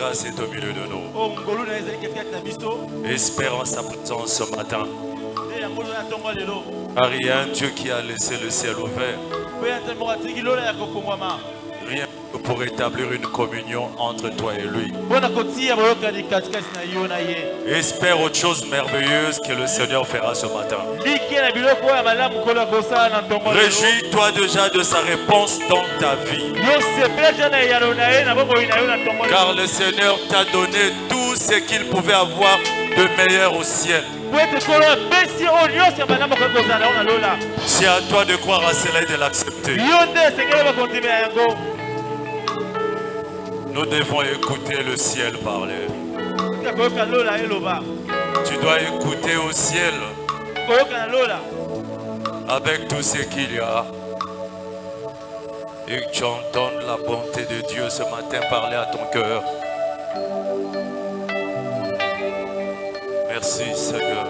grâce est au milieu de nous. Espérons sa présence ce matin. Car il y a un Dieu qui a laissé le ciel ouvert. Rien pour établir une communion entre toi et lui. Espère autre chose merveilleuse que le Seigneur fera ce matin. Réjouis-toi déjà de sa réponse dans ta vie. Car le Seigneur t'a donné tout ce qu'il pouvait avoir de meilleur au ciel. C'est à toi de croire à cela et de l'accepter. Nous devons écouter le ciel parler. Tu dois écouter au ciel avec tout ce qu'il y a. Et que tu entendes la bonté de Dieu ce matin parler à ton cœur. Merci Seigneur.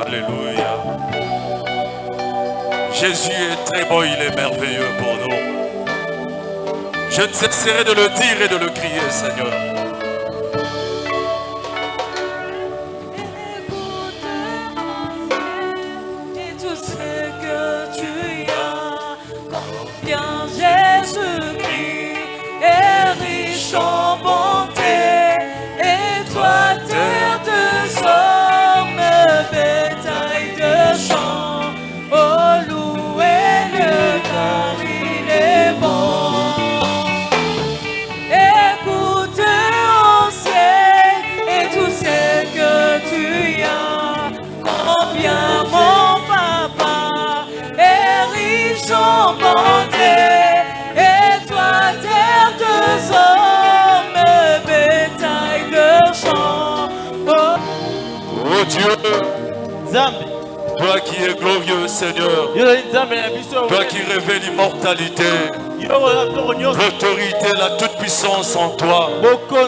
Alléluia. Jésus est très bon, il est merveilleux pour nous. Je ne cesserai de le dire et de le crier, Seigneur. Et tout ce que tu as, combien Jésus-Christ est riche en bonté, et toi terre de sommes, bétail de champs, oh louez-le car il est bon. Écoute au ciel et tout ce que tu as, combien mon papa est riche en bonté, et toi terre de hommes, bétail de champs. Oh Dieu, toi qui es glorieux Seigneur, toi qui révèles l'immortalité, l'autorité, la toute-puissance en toi. Et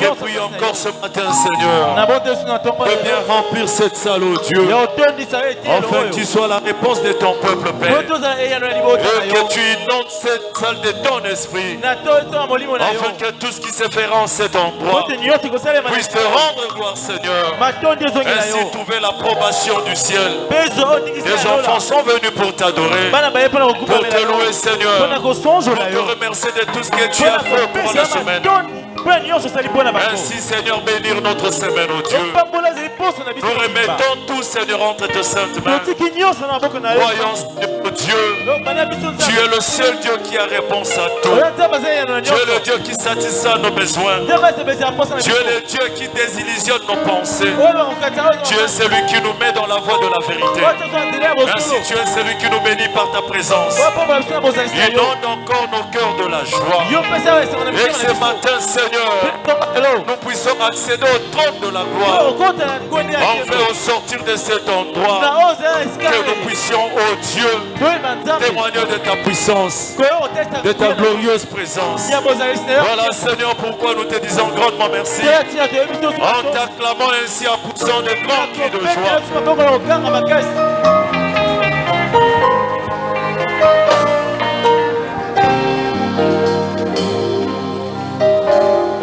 puis encore ce matin, Seigneur, de bien remplir cette salle, oh Dieu, afin que tu sois la réponse de ton peuple, Père. Et que tu inondes cette salle de ton esprit, afin que tout ce qui se fera en cet endroit puisse te rendre gloire, Seigneur. Ainsi trouver l'approbation du ciel. Les enfants sont venus pour t'adorer, pour te louer, Seigneur, pour te remercier de tout ce que tu as fait pour la semaine. Ainsi, Seigneur, bénir notre semaine, oh Dieu. Nous remettons tout, Seigneur, entre tes saintes mains. Croyons, Seigneur, Dieu, tu es le seul Dieu qui a réponse à tout. Tu es le Dieu qui satisfait nos besoins. Tu es le Dieu qui désillusionne nos pensées. Tu es celui qui nous met dans la voie de la vérité. Ainsi, tu es celui qui nous bénit par ta présence. Inonde encore nos cœurs de la joie. Et que ce matin, Seigneur, nous puissions accéder au trône de la gloire. Enfin, au sortir de cet endroit, que nous puissions, oh Dieu, témoigner de ta puissance, de ta glorieuse présence. Voilà, Seigneur, pourquoi nous te disons grandement merci. En t'acclamant ainsi, en poussant de grands cris de joie.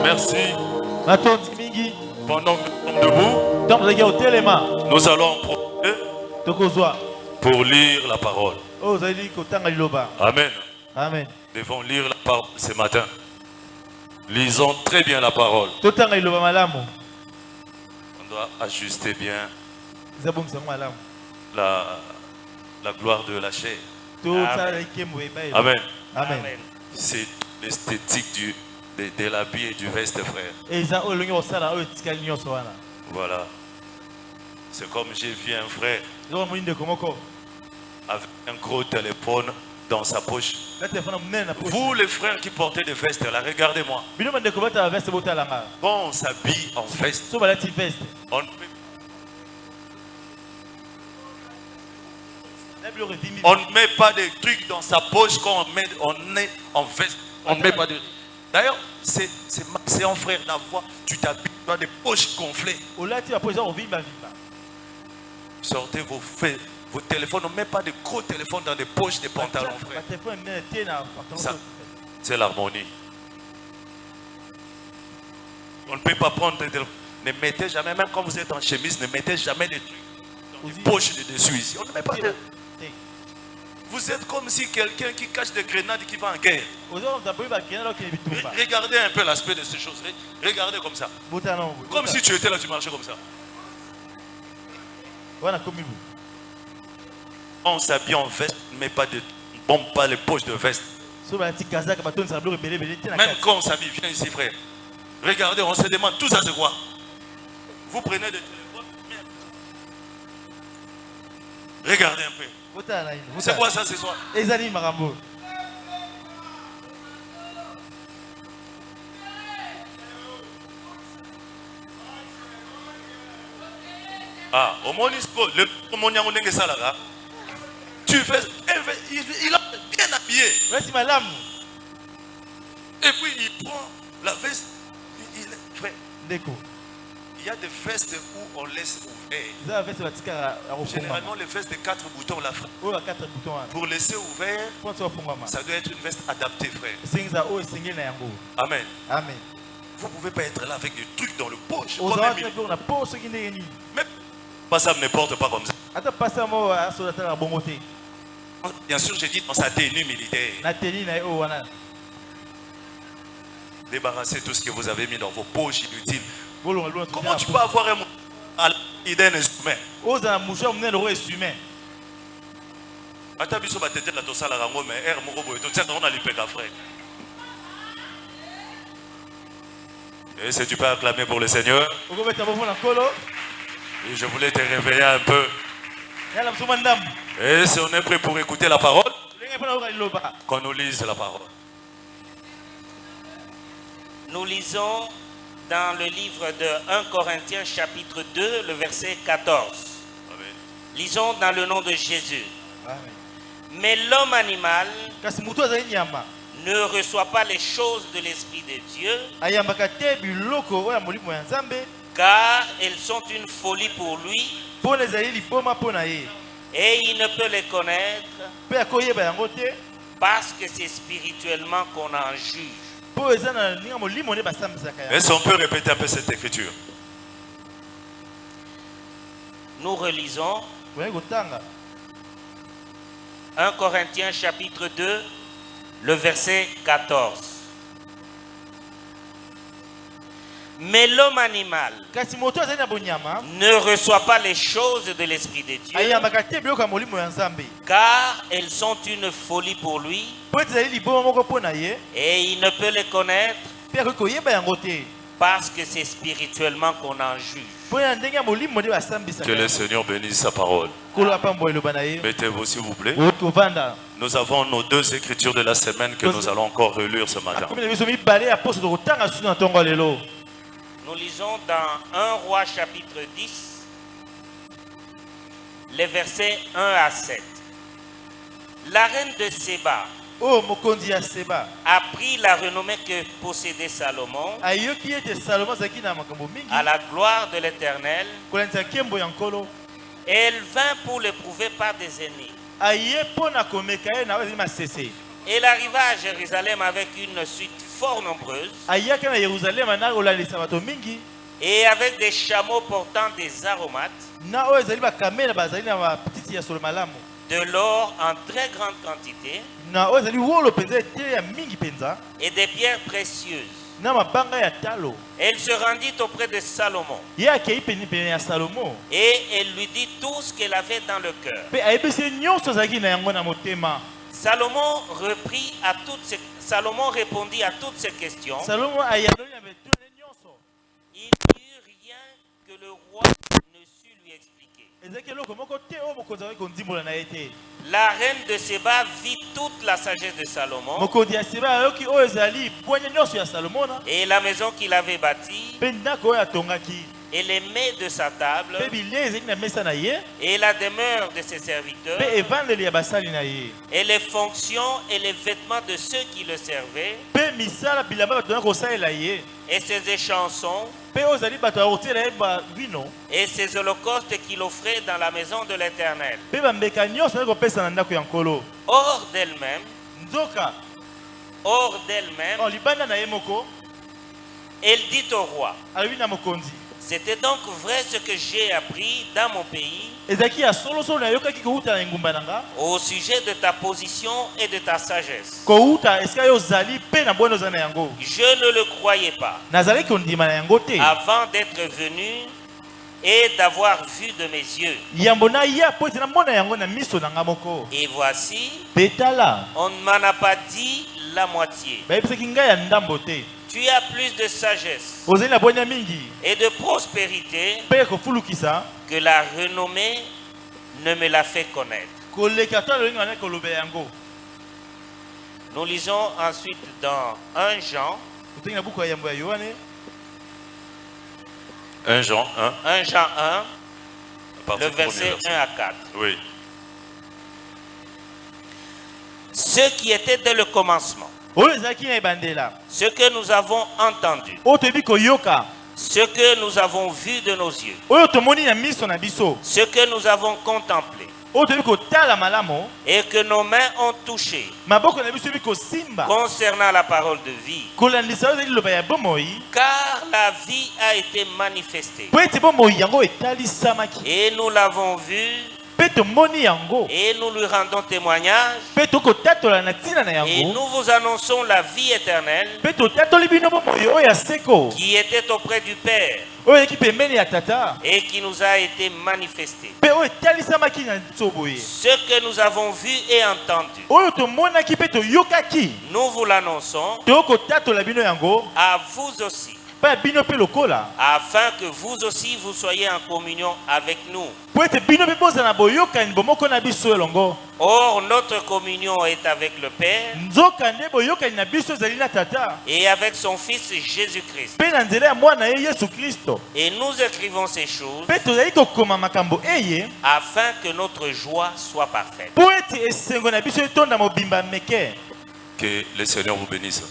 Merci. Pendant que nous sommes debout, nous allons en profiter pour lire la parole. Amen. Amen. Nous devons lire la parole ce matin. Lisons très bien la parole. On doit ajuster bien la gloire de la chair. Amen. Amen. C'est l'esthétique de l'habit et du veste, frère. Voilà. C'est comme j'ai vu un frère avec un gros téléphone dans sa poche. Vous les frères qui portez des vestes là, regardez-moi. Bon, on s'habille en veste. On ne met pas des trucs dans sa poche quand on est en veste. On ne met pas de... D'ailleurs, c'est un frère d'avoir, tu t'habilles dans des poches gonflées. Sortez vos téléphones, on ne met pas de gros téléphones dans des poches des pantalons, frère. C'est l'harmonie. On ne peut pas prendre ne mettez jamais, même quand vous êtes en chemise, ne mettez jamais des trucs dans les poches de dessus ici. On ne met pas de... Vous êtes comme si quelqu'un qui cache des grenades qui va en guerre. Regardez un peu l'aspect de ces choses. Regardez comme ça. Comme si tu étais là, tu marchais comme ça. On s'habille en veste, mais pas de bombe, pas les poches de veste. Même quand on s'habille, viens ici frère. Regardez, on se demande, tout ça c'est quoi? Vous prenez des téléphones. Regardez un peu. C'est quoi ça ce soir? Ah, au Monisco, le Moniango Salara. Tu fais. Il a bien habillé. Et puis il prend la veste. Il y a des vestes où on laisse ouvert. Généralement, les vestes de 4 boutons, la frère. Pour laisser ouvert, ça doit être une veste adaptée, frère. Amen. Amen. Vous ne pouvez pas être là avec des trucs dans le poche. Mais pas ça ne porte pas comme ça. Bien sûr, j'ai dit dans sa tenue militaire. Débarrassez tout ce que vous avez mis dans vos poches inutiles. Comment tu peux avoir un instrument? Et si tu peux acclamer pour le Seigneur. Et je voulais te réveiller un peu. Et si on est prêt pour écouter la parole, qu'on nous lise la parole. Nous lisons dans le livre de 1 Corinthiens chapitre 2, le verset 14. Amen. Lisons dans le nom de Jésus. Amen. Mais l'homme animal ne reçoit pas les choses de l'Esprit de Dieu, car elles sont une folie pour lui, et il ne peut les connaître parce que c'est spirituellement qu'on en juge. Est-ce qu'on peut répéter un peu cette écriture? Nous relisons 1 Corinthiens chapitre 2, le verset 14. Mais l'homme animal ne reçoit pas les choses de l'Esprit de Dieu, car elles sont une folie pour lui, et il ne peut les connaître parce que c'est spirituellement qu'on en juge. Que le Seigneur bénisse sa parole. Mettez-vous s'il vous plaît. Nous avons nos deux écritures de la semaine que nous allons encore relire ce matin. Nous lisons dans 1 Roi chapitre 10, les versets 1 à 7. La reine de Séba a pris la renommée que possédait Salomon à la gloire de l'Éternel, et elle vint pour l'éprouver par des ennemis. Elle arriva à Jérusalem avec une suite fort nombreuse et avec des chameaux portant des aromates, de l'or en très grande quantité et des pierres précieuses. Elle se rendit auprès de Salomon et elle lui dit tout ce qu'elle avait dans le cœur. Salomon répondit à toutes ces questions. Il n'y eut rien que le roi ne sut lui expliquer. La reine de Séba vit toute la sagesse de Salomon et la maison qu'il avait bâtie et les mets de sa table et la demeure de ses serviteurs et les fonctions et les vêtements de ceux qui le servaient et ses échansons et ses holocaustes qu'il offrait dans la maison de l'Éternel. Hors d'elle-même, hors d'elle-même, elle dit au roi, c'était donc vrai ce que j'ai appris dans mon pays au sujet de ta position et de ta sagesse. Je ne le croyais pas avant d'être venu et d'avoir vu de mes yeux. Et voici, on ne m'en a pas dit la moitié. Tu as plus de sagesse et de prospérité que la renommée ne me l'a fait connaître. Nous lisons ensuite dans 1 Jean. 1 Jean 1. 1 Jean 1, le verset 1 à 4. Oui. Ce qui était dès le commencement, ce que nous avons entendu, ce que nous avons vu de nos yeux, ce que nous avons contemplé et que nos mains ont touché concernant la parole de vie, car la vie a été manifestée et nous l'avons vue et nous lui rendons témoignage et nous vous annonçons la vie éternelle qui était auprès du Père et qui nous a été manifestée. Ce que nous avons vu et entendu, nous vous l'annonçons à vous aussi, afin que vous aussi vous soyez en communion avec nous. Or, notre communion est avec le Père et avec son Fils Jésus-Christ. Et nous écrivons ces choses afin que notre joie soit parfaite. Que le Seigneur vous bénisse.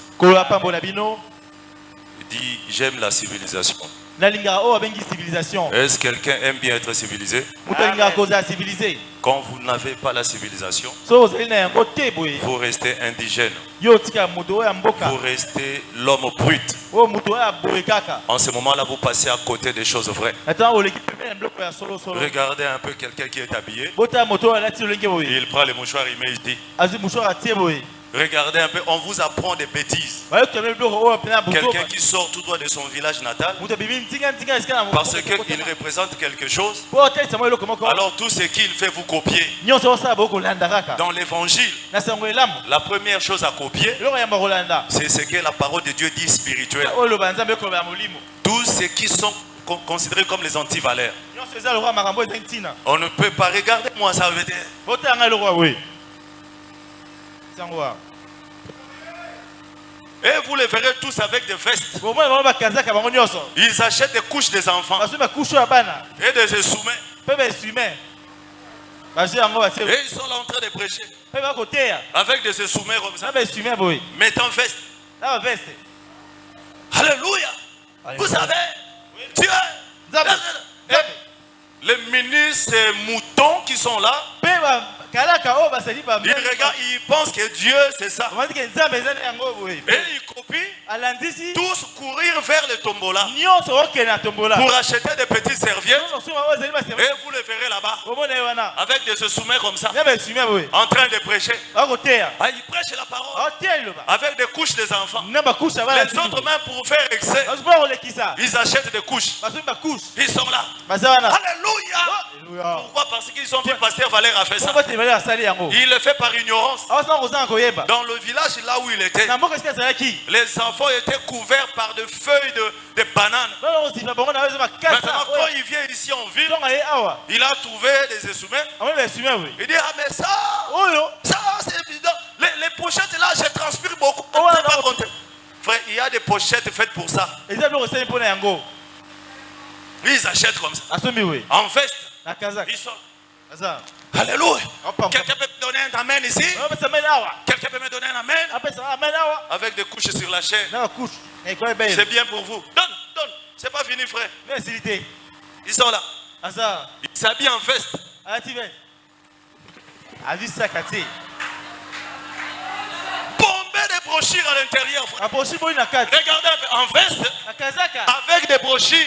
Il dit, j'aime la civilisation. Est-ce que quelqu'un aime bien être civilisé? Quand vous n'avez pas la civilisation, vous restez indigène. Vous restez l'homme brut. En ce moment-là, vous passez à côté des choses vraies. Regardez un peu quelqu'un qui est habillé. Il prend les mouchoirs, il met ici. Regardez un peu, on vous apprend des bêtises. Quelqu'un qui sort tout droit de son village natal parce qu'il représente quelque chose. Alors tout ce qu'il fait, vous copiez. Dans l'évangile, la première chose à copier, c'est ce que la parole de Dieu dit spirituel. Tous ceux qui sont considérés comme les antivaleurs. On ne peut pas regarder moi ça veut dire. Et vous les verrez tous avec des vestes. Ils achètent des couches des enfants et des sous-mains. Et ils sont là en train de prêcher avec des sous-mains comme ça, mettant veste. Alléluia. Vous savez, Dieu, les ministres moutons qui sont là, ils regardent, ils pensent que Dieu c'est ça. Et ils copient tous courir vers le tombola pour acheter des petites serviettes. Et vous les verrez là-bas avec des sous-mains comme ça en train de prêcher. Ils prêchent la parole avec des couches des enfants. Les autres même pour faire excès, ils achètent des couches. Ils sont là. Alléluia. Pourquoi? Parce qu'ils ont vu Pasteur Valère a fait ça. Il le fait par ignorance. Dans le village là où il était, les enfants étaient couverts par des feuilles de bananes. Maintenant quand il vient ici en ville, il a trouvé des instruments. Il dit ah mais ça c'est évident. Les pochettes là, je transpire beaucoup. Frère, il y a des pochettes faites pour ça. Ils achètent comme ça. En veste. Ils sont. Alléluia. Quelqu'un peut me donner un amen ici? Quelqu'un peut me donner un amen? Avec des couches sur la chair. C'est bien pour vous. Donne. C'est pas fini, frère. Ils sont là. Ils s'habillent en veste. Bomber des brochures. brochures à l'intérieur. Regardez en veste avec des brochures. Et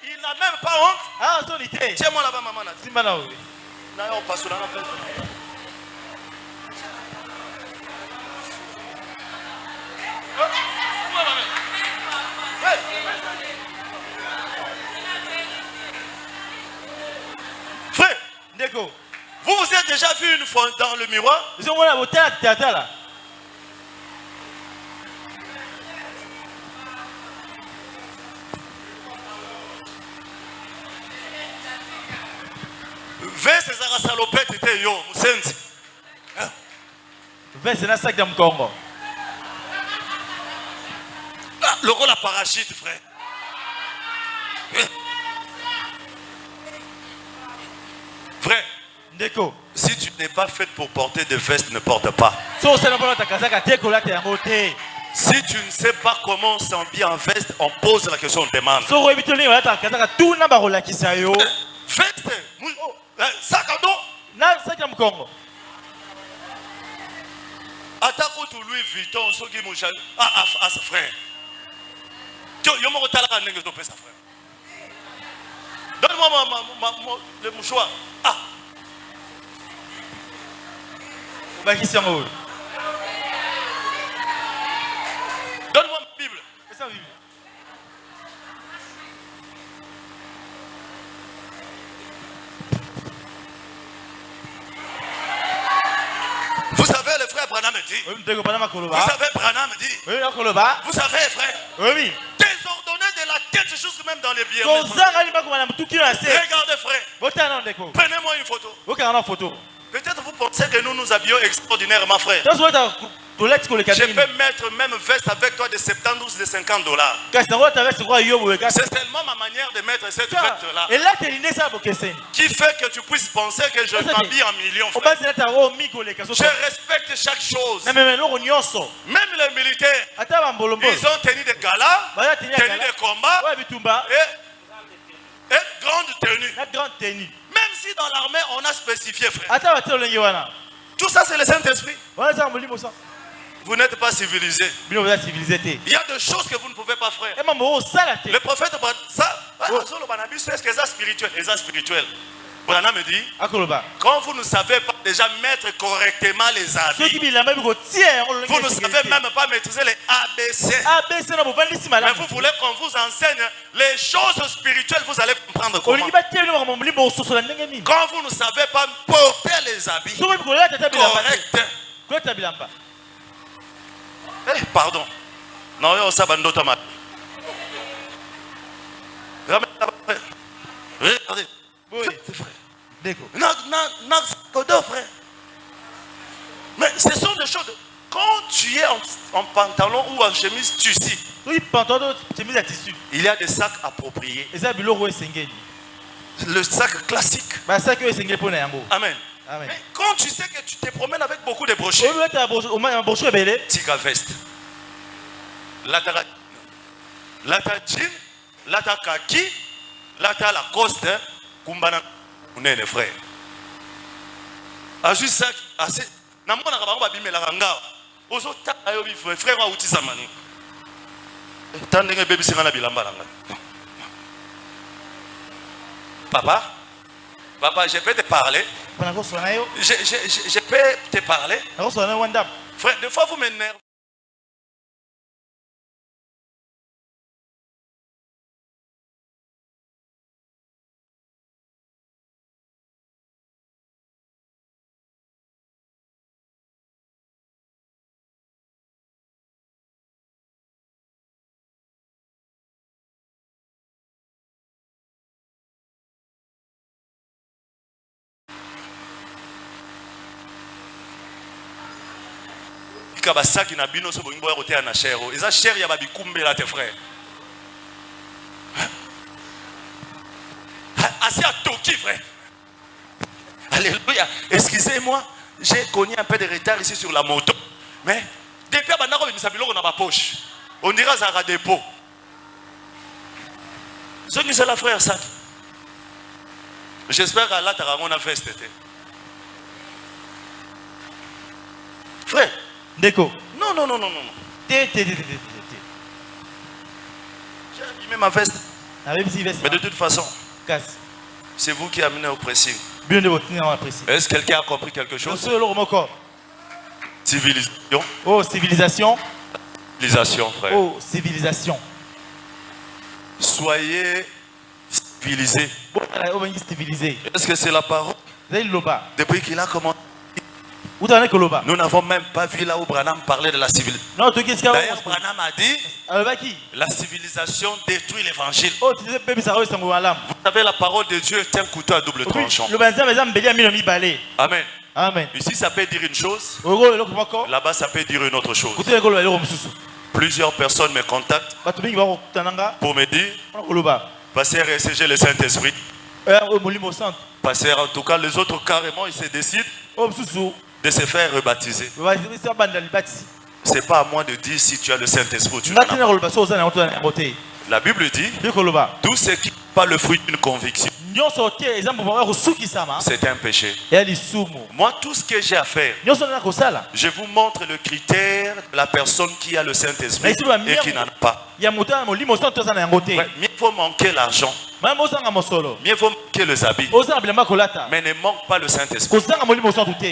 il n'a même pas honte. Tiens-moi là-bas, maman. Frère, vous vous êtes déjà vu une fois dans le miroir? Veste za salopette était yo, musenzi. Veste na sac de Congo. Le rôle à parachute, frère. Frère, si tu n'es pas fait pour porter des vestes, ne porte pas. Si tu ne sais pas comment s'habiller en veste, on pose la question, on demande. Veste, sac à dos. Attaque tout Louis Vuitton, ce qui à sa frère. Donne-moi le mouchoir. Ah. Donne-moi ma Bible. Vous savez, le frère Branham dit. Vous savez, Branham dit. Vous savez, frère. Désordonné de la tête jusque même dans les biens. Regardez, frère. Prenez-moi une photo. Peut-être vous pensez que nous habillons extraordinairement, frère. Je peux mettre même veste avec toi de 70 ou de $50. C'est seulement ma manière de mettre cette veste-là qui fait que tu puisses penser que je m'habille en millions, frère. Je respecte chaque chose. Même les militaires, ils ont tenu des galas, tenu des combats et grande tenue. Même si dans l'armée on a spécifié, frère. Tout ça c'est le Saint-Esprit. Vous n'êtes pas civilisé. Il y a des choses que vous ne pouvez pas faire. Le prophète, est-ce que c'est spirituel? Branham me dit, quand vous ne savez pas déjà mettre correctement les habits, vous ne savez même pas maîtriser les ABC. Mais vous voulez qu'on vous enseigne les choses spirituelles, vous allez comprendre comment. Quand vous ne savez pas porter les habits corrects. Pardon. Non, ça va nous tomber. Regardez. Frère. Mais ce sont des choses. Quand tu es en pantalon ou en chemise tissu, il y a des sacs appropriés. Le sac classique. Amen. Mais quand tu sais que tu te promènes avec beaucoup de brochures, tika veste, lata jean, lata kaki, lata Lacoste, kumbana unene frère. Azu sac assez. Namona kabanga bimela kanga. Ozo ta ayo bi frère wa uti samani. Tandenge baby singana bilamba langa. Papa, je peux te parler. Je peux te parler. Frère, des fois vous m'énervez. Kabasaki na bino so bongo ya kotea na chero. Eza cher ya babikumbe là tes frères. Assez à Toki frère. Alléluia. Excusez-moi, j'ai connu un peu de retard ici sur la moto. Mais depuis bandako bimisa biloko na ba poche. On dirait ça à dépôt. Ce qui c'est la frère ça. J'espère qu'Allah t'a ramené veste. Frère. Déco. Non, non. J'ai abîmé ma veste. Mais de toute façon, c'est vous qui amenez au pressing. Est-ce que quelqu'un a compris quelque chose? Civilisation. Oh, civilisation. Civilisation, frère. Oh, civilisation. Soyez civilisés. Est-ce que c'est la parole? Depuis qu'il a commencé. Nous n'avons même pas vu là où Branham parlait de la civilisation. D'ailleurs, Branham a dit la civilisation détruit l'évangile. Vous savez, la parole de Dieu est un couteau à double tranchant. Amen. Amen. Ici, ça peut dire une chose. Là-bas, ça peut dire une autre chose. Plusieurs personnes me contactent pour me dire, pasteur, RCG le Saint-Esprit. Pasteur, en tout cas, les autres carrément, ils se décident de se faire rebaptiser. C'est pas à moi de dire si tu as le Saint-Esprit ou tu n'en as pas. La Bible dit, tout ce qui n'est pas le fruit d'une conviction, c'est un péché. Moi, tout ce que j'ai à faire, je vous montre le critère de la personne qui a le Saint-Esprit et qui n'en a pas. Ouais, mieux vaut manquer l'argent. Mieux vaut manquer les habits. Mais ne manque pas le Saint-Esprit.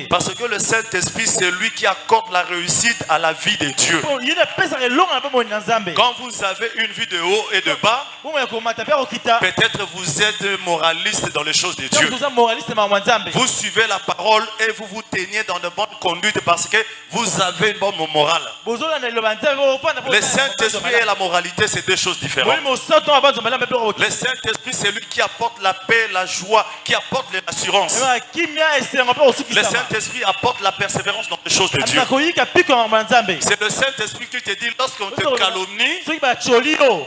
Parce que le Saint-Esprit, c'est lui qui accorde la réussite à la vie de Dieu. Quand vous avez une vie de haut et de bas, peut-être vous êtes moraliste dans les choses de Dieu. Vous suivez la parole et vous vous teniez dans de bonnes conduites parce que vous avez une bonne morale. Le Saint-Esprit et la moralité, c'est deux choses différentes. Le Saint-Esprit, c'est lui qui apporte la paix, la joie, qui apporte l'assurance. Le Saint-Esprit apporte la persévérance dans les choses de Dieu. C'est le Saint-Esprit qui te dit, lorsqu'on te calomnie,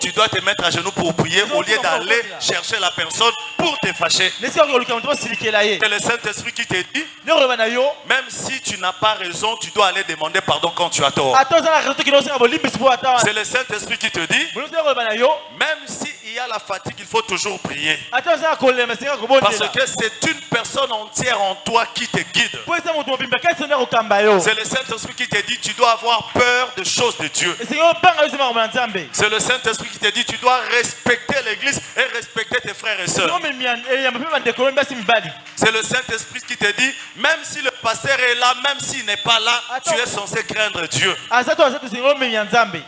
tu dois te mettre à genoux pour prier au lieu d'aller chercher la personne pour te fâcher. C'est le Saint-Esprit qui te dit, même si tu n'as pas raison, tu dois aller demander pardon quand tu as tort. C'est le Saint-Esprit qui te dit, même s'il y a la fatigue, il faut toujours prier. Parce que c'est une personne entière en toi qui te guide. C'est le Saint-Esprit qui te dit, tu dois avoir peur des choses de Dieu. C'est le Saint-Esprit qui te dit, tu dois respecter l'église et respecter tes frères et sœurs. C'est le Saint-Esprit qui te dit, même si le pasteur est là, même s'il n'est pas là, tu es censé craindre Dieu.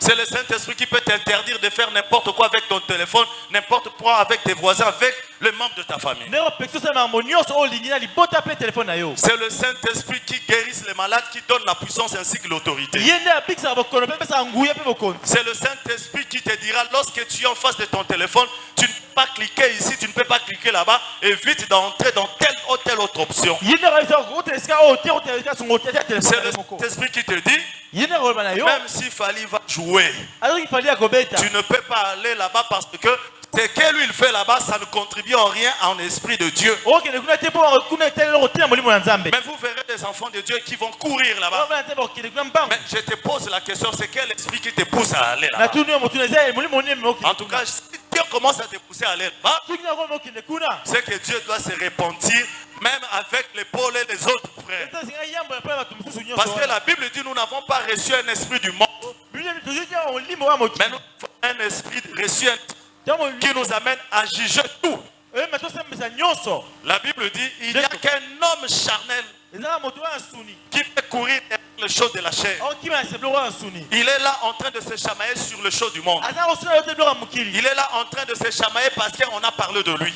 C'est le Saint-Esprit qui peut t'interdire de faire n'importe quoi avec ton téléphone, n'importe quoi avec tes voisins, avec les membres de ta famille. C'est le Saint-Esprit qui guérit les malades, qui donne la puissance ainsi que l'autorité. C'est le Saint-Esprit qui te dira, lorsque tu es en face de ton téléphone, tu ne peux pas cliquer ici, tu ne peux pas cliquer là-bas, évite d'entrer dans telle ou telle autre option. C'est le Saint-Esprit qui te dit, même si Fali va jouer, tu ne peux pas aller là-bas parce que ce que lui il fait là-bas, ça ne contribue en rien en esprit de Dieu. Mais vous verrez des enfants de Dieu qui vont courir là-bas. Mais je te pose la question, c'est quel esprit qui te pousse à aller là-bas? En tout cas, si Dieu commence à te pousser à aller là-bas, c'est que Dieu doit se repentir même avec les Paul et les autres frères. Parce que la Bible dit, nous n'avons pas reçu un esprit du monde, mais nous avons un esprit reçu qui nous amène à juger tout. La Bible dit, il n'y a qu'un homme charnel qui peut courir derrière les choses de la chair. Il est là en train de se chamailler sur les choses du monde. Il est là en train de se chamailler parce qu'on a parlé de lui.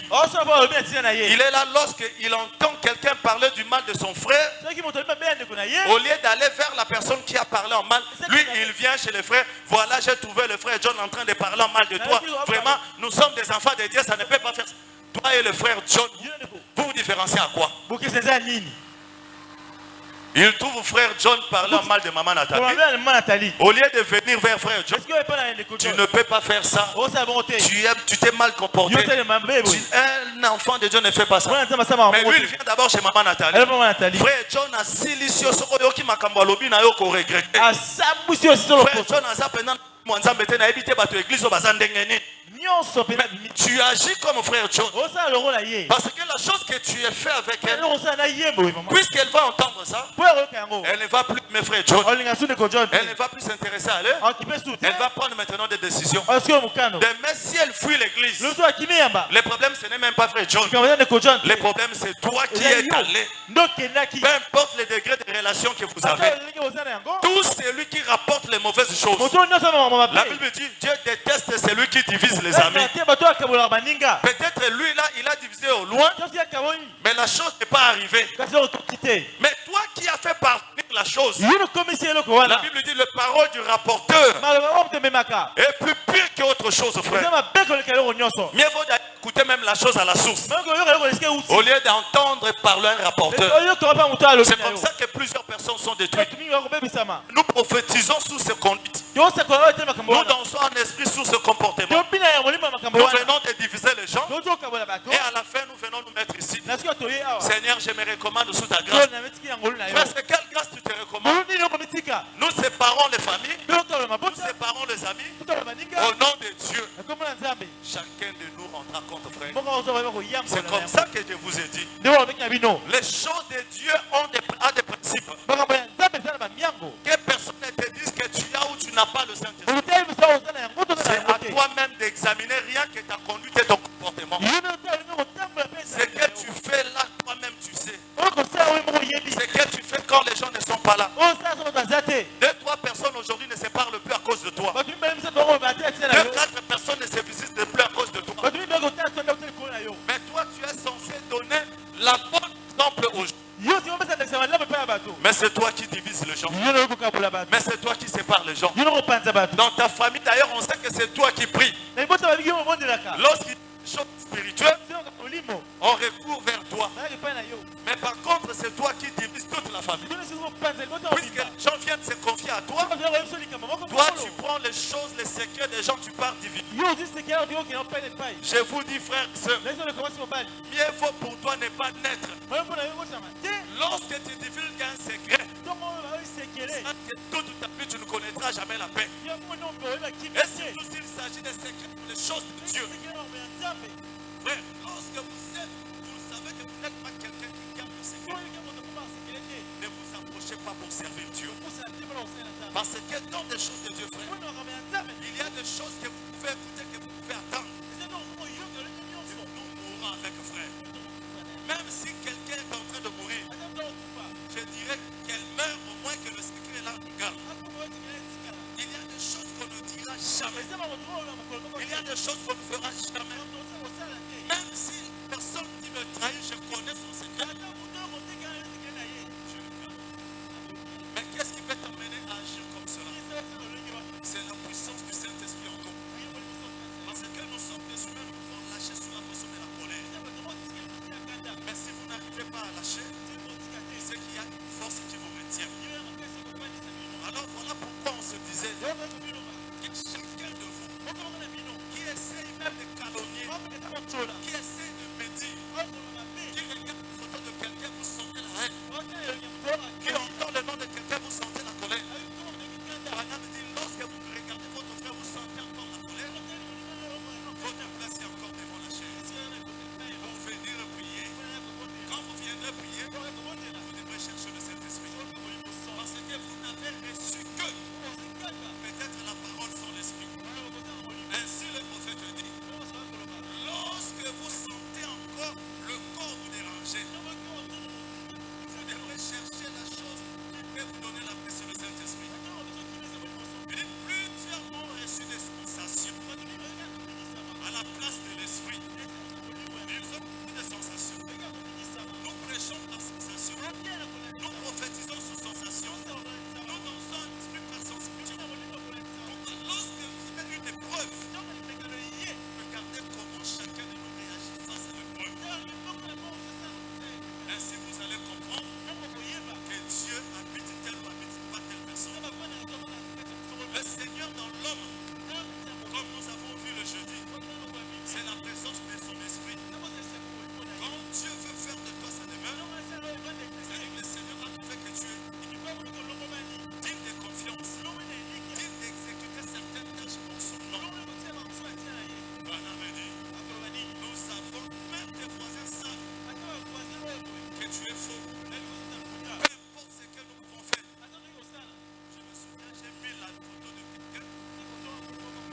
Il est là lorsqu'il entend quelqu'un parler du mal de son frère. Au lieu d'aller vers la personne qui a parlé en mal, lui il vient chez les frères. Voilà, j'ai trouvé le frère John en train de parler en mal de toi. Vraiment, nous sommes des enfants de Dieu, ça ne peut pas faire ça. Toi et le frère John, vous vous différenciez à quoi? Il trouve frère John parlant mal de maman Nathalie. Au lieu de venir vers frère John, tu ne peux pas faire ça. Tu t'es mal comporté. Un enfant de Dieu ne fait pas ça. Mais lui, il vient d'abord chez maman Nathalie. Frère John a siliceux. Frère John a ça pendant Mais tu agis comme frère John. Parce que la chose que tu as fait avec elle, puisqu'elle va entendre ça, elle ne va plus, mes frères John, elle ne va plus s'intéresser à elle. Elle va prendre maintenant des décisions. Mais si elle fuit l'église, le problème ce n'est même pas frère John. Le problème c'est toi qui es allé. Peu importe les degrés de relation que vous avez, tout celui qui rapporte les mauvaises choses. La Bible dit Dieu déteste celui qui divise les amis. Peut-être lui là il a divisé au loin, mais la chose n'est pas arrivée. Mais toi qui as fait parvenir la chose, la Bible dit le parole du rapporteur est plus pire qu'autre chose, frère. Mieux vaut d'écouter même la chose à la source au lieu d'entendre parler un rapporteur. C'est comme ça que plusieurs personnes sont détruites. Nous prophétisons sous ce conduite. Nous dansons en esprit sous ce comportement. Nous venons de diviser les gens et à la fin nous venons nous mettre ici. Seigneur, je me recommande sous ta grâce. Frère, c'est quelle grâce tu te recommandes? Nous séparons les familles, nous séparons les amis au nom de Dieu. Chacun de nous rendra compte, frère. C'est comme ça que je vous ai dit. Les choses de Dieu ont des principes. Que personne ne te dise que tu as ou tu n'as pas le Saint-Esprit. C'est à toi-même d'examiner rien que ta conduite et ton comportement. Ce que tu fais là, toi-même tu sais. Ce que tu fais quand les gens ne sont pas là. 2-3 personnes aujourd'hui ne se parlent plus à cause de toi. 2-4 personnes ne se visitent plus à cause de toi. Mais toi tu es censé donner la bonne exemple aux gens. Mais c'est toi qui divises les gens. Mais c'est toi qui sépares les gens. Dans ta famille d'ailleurs on sait que c'est toi qui pries. Lorsqu'il y a des choses spirituelles, on recourt vers toi. Mais par contre c'est toi qui divises toute la famille. Puisque les gens viennent se confier à toi, toi tu prends les choses, les secrets des gens, tu pars diviser. Je vous dis frères et sœurs, mieux vaut pour toi ne pas naître. Lorsque tu divulgues un secret, que toute ta vie tu ne connaîtras jamais la paix. Et surtout s'il s'agit des secrets, des choses de Dieu. Frère, lorsque vous savez que vous n'êtes pas quelqu'un qui garde le secret, ne vous approchez pas pour servir Dieu. Parce que dans des choses de Dieu, frère, il y a des choses que vous pouvez écouter, que vous pouvez attendre. Nous mourrons avec frère. Même si quelqu'un est en train de mourir, je dirais qu'elle meurt au moins que le secret là regarde. Il y a des choses qu'on ne dira jamais. Il y a des choses qu'on ne fera jamais. Même si personne qui me trahit, je connais son secret. Mais qu'est-ce qui peut t'amener à agir comme cela? C'est la puissance du Saint-Esprit en nous. Parce que nous sommes des humains, nous pouvons lâcher sous la pression de la colère. Mais si vous n'arrivez pas à lâcher, c'est qu'il y a une force qui vous retient. Alors voilà pourquoi on se disait que chacun de vous qui essaye même de calomnier, qui essaye de médire, qui regarde une photo de quelqu'un, vous sentez la haine, qui entend le nom de quelqu'un, vous sentez la colère. Madame dit, lorsque vous regardez votre frère, vous sentez encore la colère, faut te placer encore devant la chaise pour venir prier. Quand vous viendrez prier, vous devrez chercher le Saint-Esprit. Parce que vous n'avez reçu que peut-être la parole sans l'Esprit. Ainsi le prophète dit, lorsque vous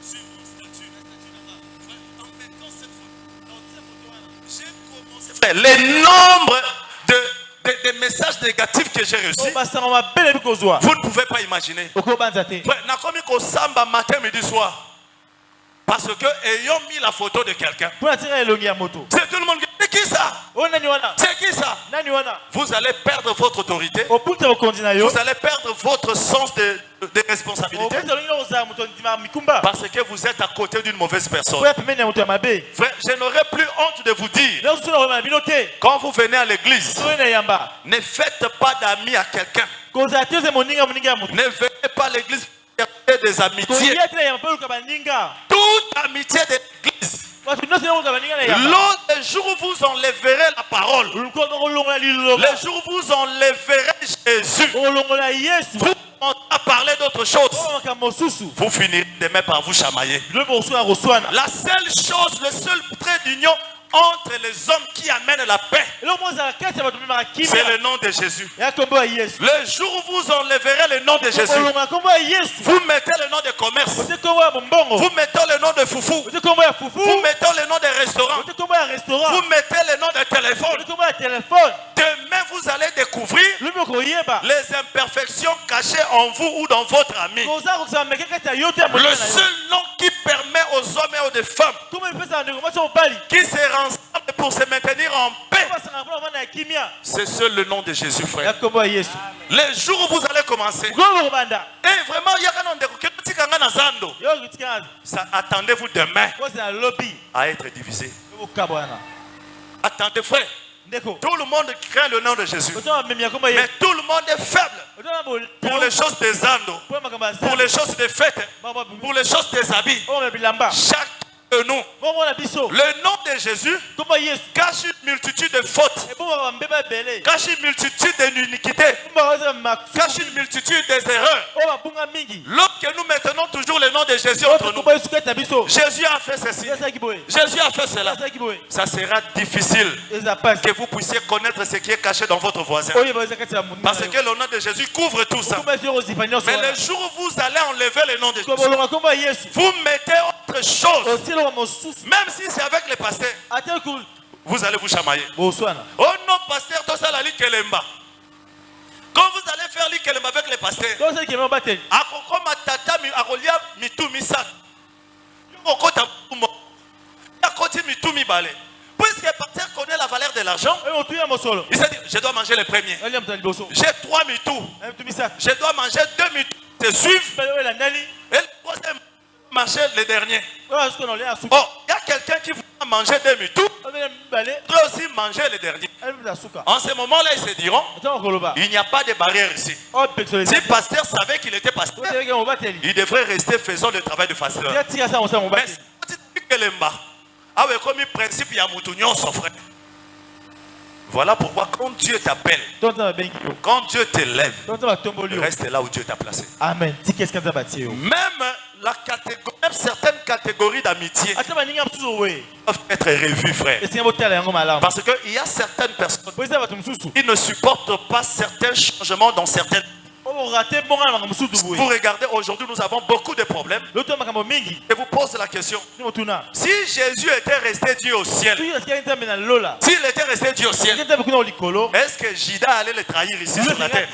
sur mon statut. En mettant cette photo, j'ai commencé, frère, les nombres des messages négatifs que j'ai reçus, vous ne pouvez pas imaginer. Nakomi ko samba matin, midi, soir. Parce que ayant mis la photo de quelqu'un, c'est tout le monde qui dit, c'est qui ça? C'est qui ça? Vous allez perdre votre autorité. Vous allez perdre votre sens de responsabilité. Parce que vous êtes à côté d'une mauvaise personne. Frère, je n'aurai plus honte de vous dire, quand vous venez à l'église, ne faites pas d'amis à quelqu'un. Ne venez pas à l'église des amitiés. Toute amitié de l'église. Le jour où vous enlèverez la parole, le jour où vous enlèverez Jésus, vous à parler d'autre chose, vous finirez demain par vous chamailler. La seule chose, le seul trait d'union entre les hommes qui amènent la paix, c'est le nom de Jésus. Le jour où vous enlèverez le nom de Jésus, vous mettez le nom de commerce, vous mettez le nom de foufou, vous mettez le nom de restaurant, vous mettez le nom de téléphone. Demain vous allez découvrir les imperfections cachées en vous ou dans votre ami. Le seul nom qui permet aux hommes et aux femmes qui se rassemblent pour se maintenir en paix, c'est seul le nom de Jésus, frère. Les jours où vous allez commencer, et vraiment, attendez-vous demain à être divisé. Attendez, frère. Tout le monde craint le nom de Jésus, mais tout le monde est faible pour les choses des andos, pour les choses des fêtes, pour les choses des habits. Chaque de nous, le nom de Jésus cache une multitude de fautes, cache une multitude d'iniquités, cache une multitude d'erreurs. Lorsque nous maintenons toujours le nom de Jésus entre nous, Jésus a fait ceci, Jésus a fait cela, ça sera difficile que vous puissiez connaître ce qui est caché dans votre voisin, parce que le nom de Jésus couvre tout ça. Mais le jour où vous allez enlever le nom de Jésus, vous mettez autre chose. Même si c'est avec les pasteurs, vous allez vous chamailler. Oh non, pasteur, tout ça la lit kelemba. Quand vous allez faire lit kelemba avec les pasteurs, puisque le pasteur connaît la valeur de l'argent, il s'est dit, je dois manger les premiers. J'ai 3 mitous. Je dois manger 2 mitous. Te suivre. Et le troisième manger les derniers. Oh, il y a quelqu'un qui va manger 2 mitous, doit aussi manger les derniers. En ce moment-là, ils se diront, il n'y a pas de barrière ici. Si le pasteur savait qu'il était pasteur, il devrait rester faisant le travail de pasteur. Mais comme le principe, il y a son frère. Voilà pourquoi quand Dieu t'appelle, quand Dieu t'élève, reste là où Dieu t'a placé. Amen. Même certaines catégories d'amitié doivent être revues, frère. Parce qu'il y a certaines personnes qui ne supportent pas certains changements dans certaines. Vous regardez, aujourd'hui nous avons beaucoup de problèmes. Je vous pose la question. Si Jésus était resté Dieu au ciel, s'il était resté Dieu au ciel, est-ce que Judas allait le trahir ici sur la terre?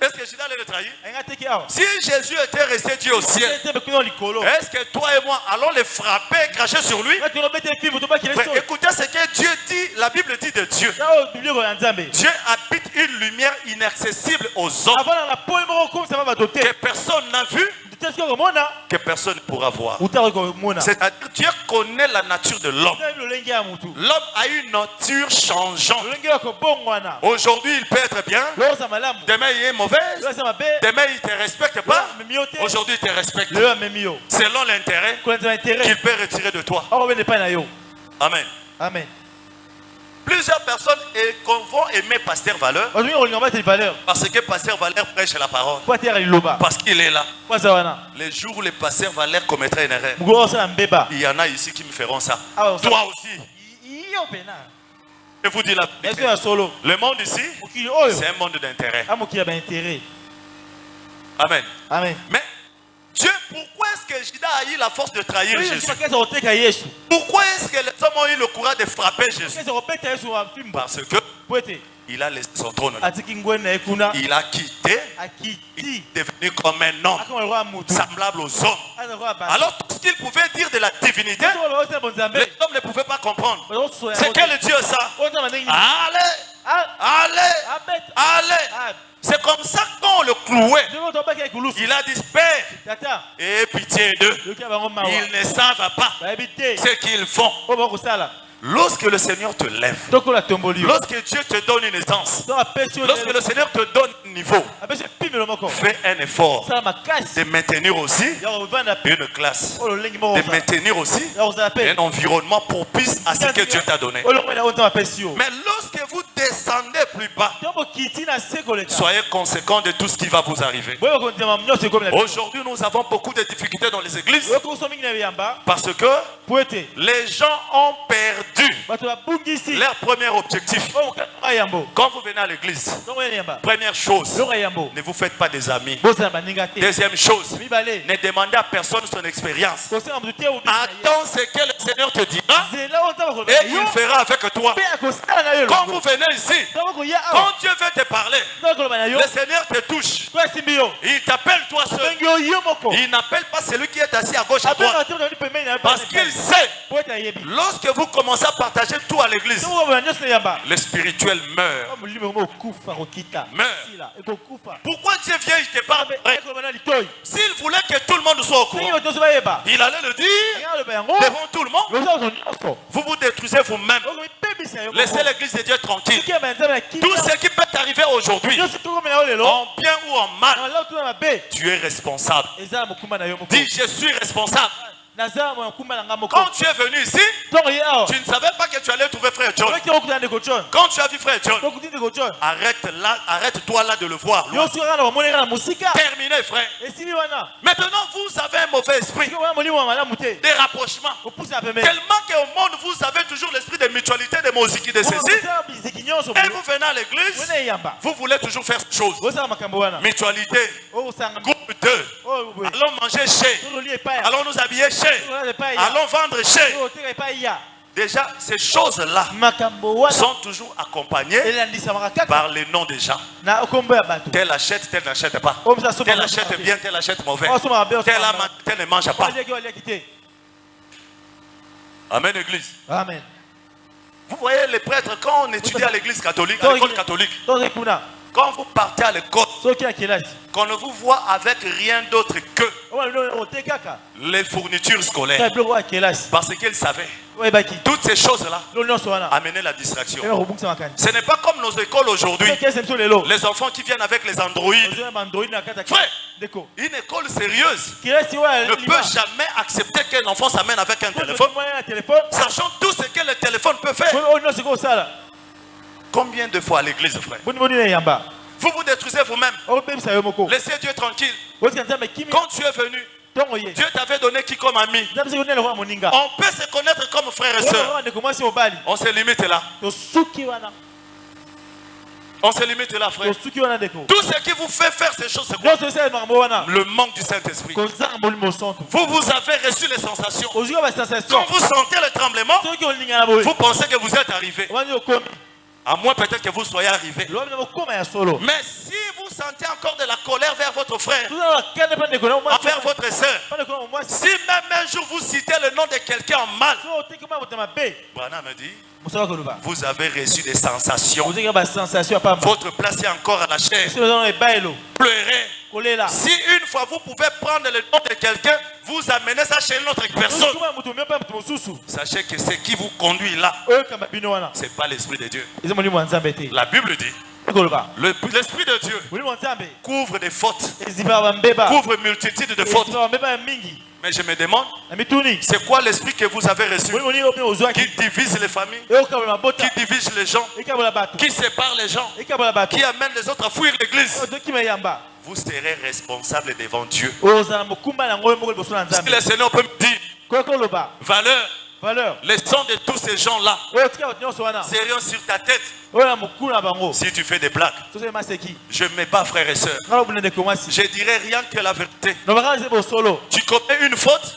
Est-ce que Judas allait le trahir? Si Jésus était resté Dieu au ciel, est-ce que toi et moi allons le frapper et cracher sur lui? Écoutez ce que Dieu dit, la Bible dit de Dieu. Dieu habite une lumière inaccessible aux hommes que personne n'a vu, que personne ne pourra voir. C'est-à-dire Dieu connaît la nature de l'homme. L'homme a une nature changeante. Aujourd'hui il peut être bien, demain il est mauvais, demain il ne te respecte pas, aujourd'hui il te respecte selon l'intérêt qu'il peut retirer de toi. Amen. Amen. Plusieurs personnes vont aimer Pasteur Valeur parce que Pasteur Valeur prêche la parole, parce qu'il est là. Les jours où le Pasteur Valeur commettrait une erreur, il y en a ici qui me feront ça. Toi aussi. Je vous dis la vérité. Le monde ici, c'est un monde d'intérêt. Amen. Amen. Mais Dieu, pourquoi est-ce que Judas a eu la force de trahir Jésus? Pourquoi est-ce que les hommes ont eu le courage de frapper Jésus? Parce que il a laissé son trône là. Il a quitté, devenu comme un homme, semblable aux hommes. Alors tout ce qu'il pouvait dire de la divinité, les hommes ne pouvaient pas comprendre. C'est quel Dieu ça? Allez. C'est comme ça qu'on le clouait. Il a dit, Père, aie pitié d'eux. Ils ne savent pas ce qu'ils font. Lorsque le Seigneur te lève, lorsque Dieu te donne une aisance, lorsque le Seigneur te donne un niveau, fais un effort de maintenir aussi une classe, de maintenir aussi un environnement propice à ce que Dieu t'a donné. Mais lorsque vous descendez plus bas, soyez conséquents de tout ce qui va vous arriver. Aujourd'hui, nous avons beaucoup de difficultés dans les églises parce que les gens ont perdu leur premier objectif. Quand vous venez à l'église, première chose, ne vous faites pas des amis. Deuxième chose, ne demandez à personne son expérience. Attends ce que le Seigneur te dira et il fera avec toi. Quand vous venez ici, quand Dieu veut te parler, le Seigneur te touche. Il t'appelle toi seul. Il n'appelle pas celui qui est assis à gauche à droite. Parce qu'il sait, lorsque vous commencez à partager tout à l'église, le spirituel meurt. Pourquoi Dieu vient, il te parle? S'il voulait que tout le monde soit au courant, il allait le dire devant tout le monde. Vous vous détruisez vous-même. Laissez l'église de Dieu tranquille. Tout ce qui peut t'arriver aujourd'hui, en bien ou en mal, tu es responsable. Dis, je suis responsable. Quand tu es venu ici, tu ne savais pas que tu allais trouver frère John. Quand tu as vu frère John, arrête-toi là de le voir. Terminé, frère. Maintenant, vous avez un mauvais esprit, des rapprochements. Tellement qu'au monde, vous avez toujours l'esprit de mutualité, de moziki, de ceci. Et vous venez à l'église, vous voulez toujours faire cette chose. Mutualité, groupe 2. Allons manger chez, allons nous habiller chez, allons vendre chez. Déjà, ces choses-là sont toujours accompagnées par les noms des gens. Tel achète, tel n'achète pas. Tel achète bien, tel achète mauvais. Tel ne mange pas. Amen, église. Amen. Vous voyez les prêtres, quand on étudie à l'église catholique, à l'école catholique, quand vous partez à l'école, qu'on ne vous voit avec rien d'autre que les fournitures scolaires. Parce qu'ils savaient. Toutes ces choses-là amenaient la distraction. Ce n'est pas comme nos écoles aujourd'hui. Les enfants qui viennent avec les Android. Frère, une école sérieuse ne peut jamais accepter qu'un enfant s'amène avec un téléphone, sachant tout ce que le téléphone peut faire. Combien de fois à l'église, frère? Vous vous détruisez vous-même. Laissez Dieu tranquille. Quand tu es venu, Dieu t'avait donné qui comme ami? On peut se connaître comme frère et soeur. On se limite là. On se limite là, frère. Tout ce qui vous fait faire ces choses, c'est quoi? Le manque du Saint-Esprit. Vous avez reçu les sensations. Quand vous sentez le tremblement, vous pensez que vous êtes arrivé. À moins peut-être que vous soyez arrivé. Mais si vous sentez encore de la colère vers votre frère, envers votre soeur, si même un jour vous citez le nom de quelqu'un en mal, Branham me dit, vous avez reçu des sensations. Votre place est encore à la chair. Pleurez. Si une fois vous pouvez prendre le nom de quelqu'un, vous amenez ça chez une autre personne, sachez que ce qui vous conduit là, ce n'est pas l'esprit de Dieu. La Bible dit, l'esprit de Dieu couvre des fautes, couvre une multitude de fautes. Mais je me demande, c'est quoi l'esprit que vous avez reçu qui divise les familles, qui divise les gens, qui sépare les gens, qui amène les autres à fuir l'église? Vous serez responsable devant Dieu. Si le Seigneur peut me dire, valeur, Le sang de tous ces gens-là, c'est rien sur ta tête. Si tu fais des blagues, je ne mets pas frères et sœurs. Je dirais rien que la vérité. Tu commets une faute,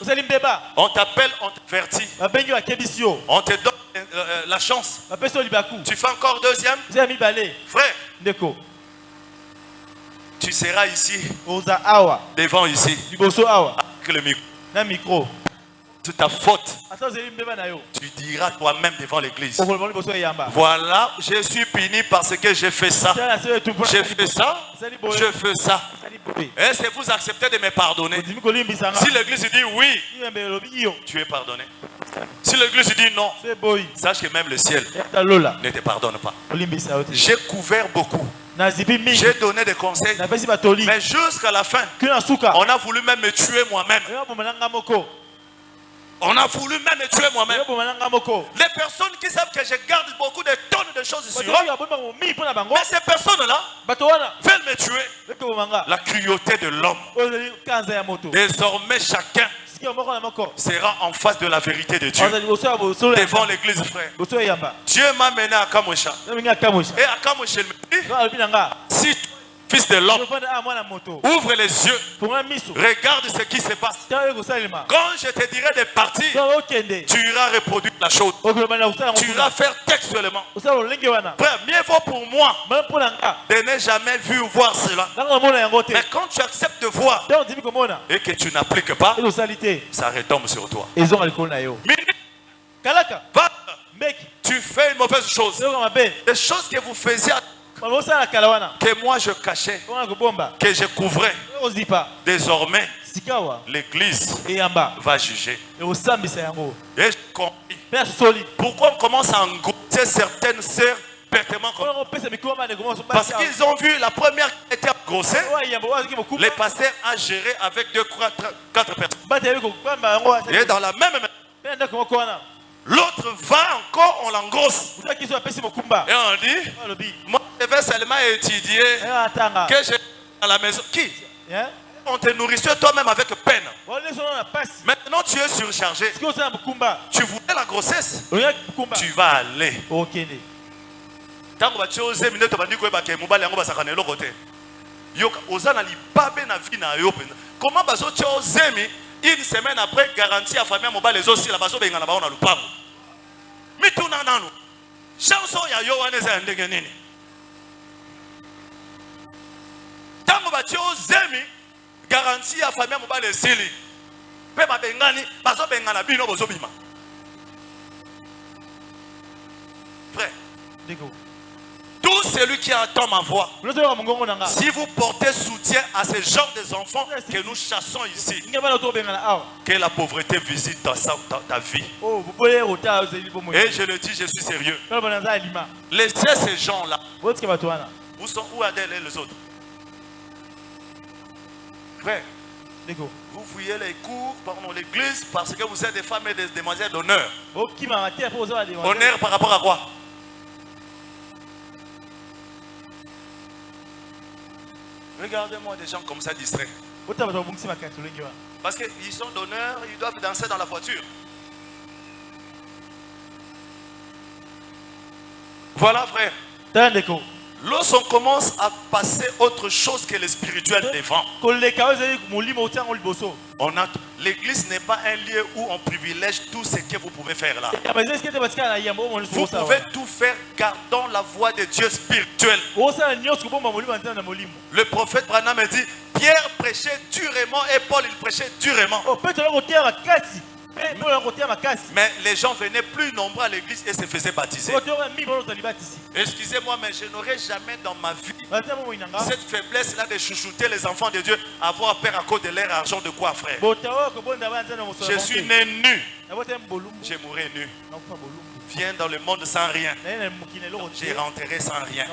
on t'appelle, on t'avertit. On te donne la chance. Tu fais encore deuxième. Frère, tu seras ici, devant ici, avec le micro. C'est ta faute. Tu diras toi-même devant l'église. Voilà, je suis puni parce que j'ai fait ça. J'ai fait ça. Je fais ça. Est-ce que vous acceptez de me pardonner? Si l'église dit oui, tu es pardonné. Si l'église dit non, sache que même le ciel ne te pardonne pas. J'ai couvert beaucoup. J'ai donné des conseils. Mais jusqu'à la fin, on a voulu même me tuer moi-même. On a voulu même me tuer moi-même. Les personnes qui savent que je garde beaucoup de tonnes de choses sur eux, mais ces personnes-là veulent me tuer. La cruauté de l'homme. Désormais, chacun sera en face de la vérité de Dieu. Devant l'église, frère. Dieu m'a mené à Kamosha. Et à Kamosha, il me dit, si Fils de l'homme, ouvre les yeux, regarde ce qui se passe. Quand je te dirai de partir, tu iras reproduire la chose. Tu iras faire textuellement. Frère, mieux vaut pour moi de ne jamais vu ou voir cela. Mais quand tu acceptes de voir et que tu n'appliques pas, ça retombe sur toi. Tu fais une mauvaise chose. Des choses que vous faisiez que moi je cachais, que je couvrais. Désormais, l'église va juger. Et je compris pourquoi on commence à engourdir certaines sœurs bêtement comme parce qu'ils ont vu la première qui était engrossée. Les pasteurs a géré avec 4 personnes. Et dans la même l'autre va encore, on l'engrosse. Et on dit, moi je vais seulement étudier que j'ai à la maison. Qui? On te nourrissait toi-même avec peine. Maintenant tu es surchargé. Tu voulais la grossesse. Tu vas aller. Comment une semaine après, garantie à famille mobile les aussi la baso benga na baona lupango. Mituna nanu. Chanson ya yo wane za ndenge nini. Tango batio zemi garantie à famille mobile esili. Pe ba bengani baso benga na bino bozo bima. Frère. Tout celui qui entend ma voix, si vous portez soutien à ce genre d'enfants que nous chassons ici, que la pauvreté visite ta vie. Et je le dis, je suis sérieux. Laissez ces gens-là. Où sont les autres? Frère, vous fouillez les cours, pardon, l'église parce que vous êtes des femmes et des demoiselles d'honneur. Honneur par rapport à quoi? Regardez-moi des gens comme ça distraits. Parce qu'ils sont d'honneur, ils doivent danser dans la voiture. Voilà, frère. Lorsqu'on commence à passer autre chose que le spirituel devant, l'église n'est pas un lieu où on privilège tout ce que vous pouvez faire là. Vous pouvez tout faire gardant la voix de Dieu spirituel. Le prophète Branham a dit, Pierre prêchait durement et Paul il prêchait durement. Mais les gens venaient plus nombreux à l'église et se faisaient baptiser. Excusez-moi, mais je n'aurais jamais dans ma vie cette faiblesse-là de chouchouter les enfants de Dieu, avoir peur à cause de leur argent, de quoi, frère? Je suis né nu. Je mourrai nu. Viens dans le monde sans rien. J'ai rentré sans rien.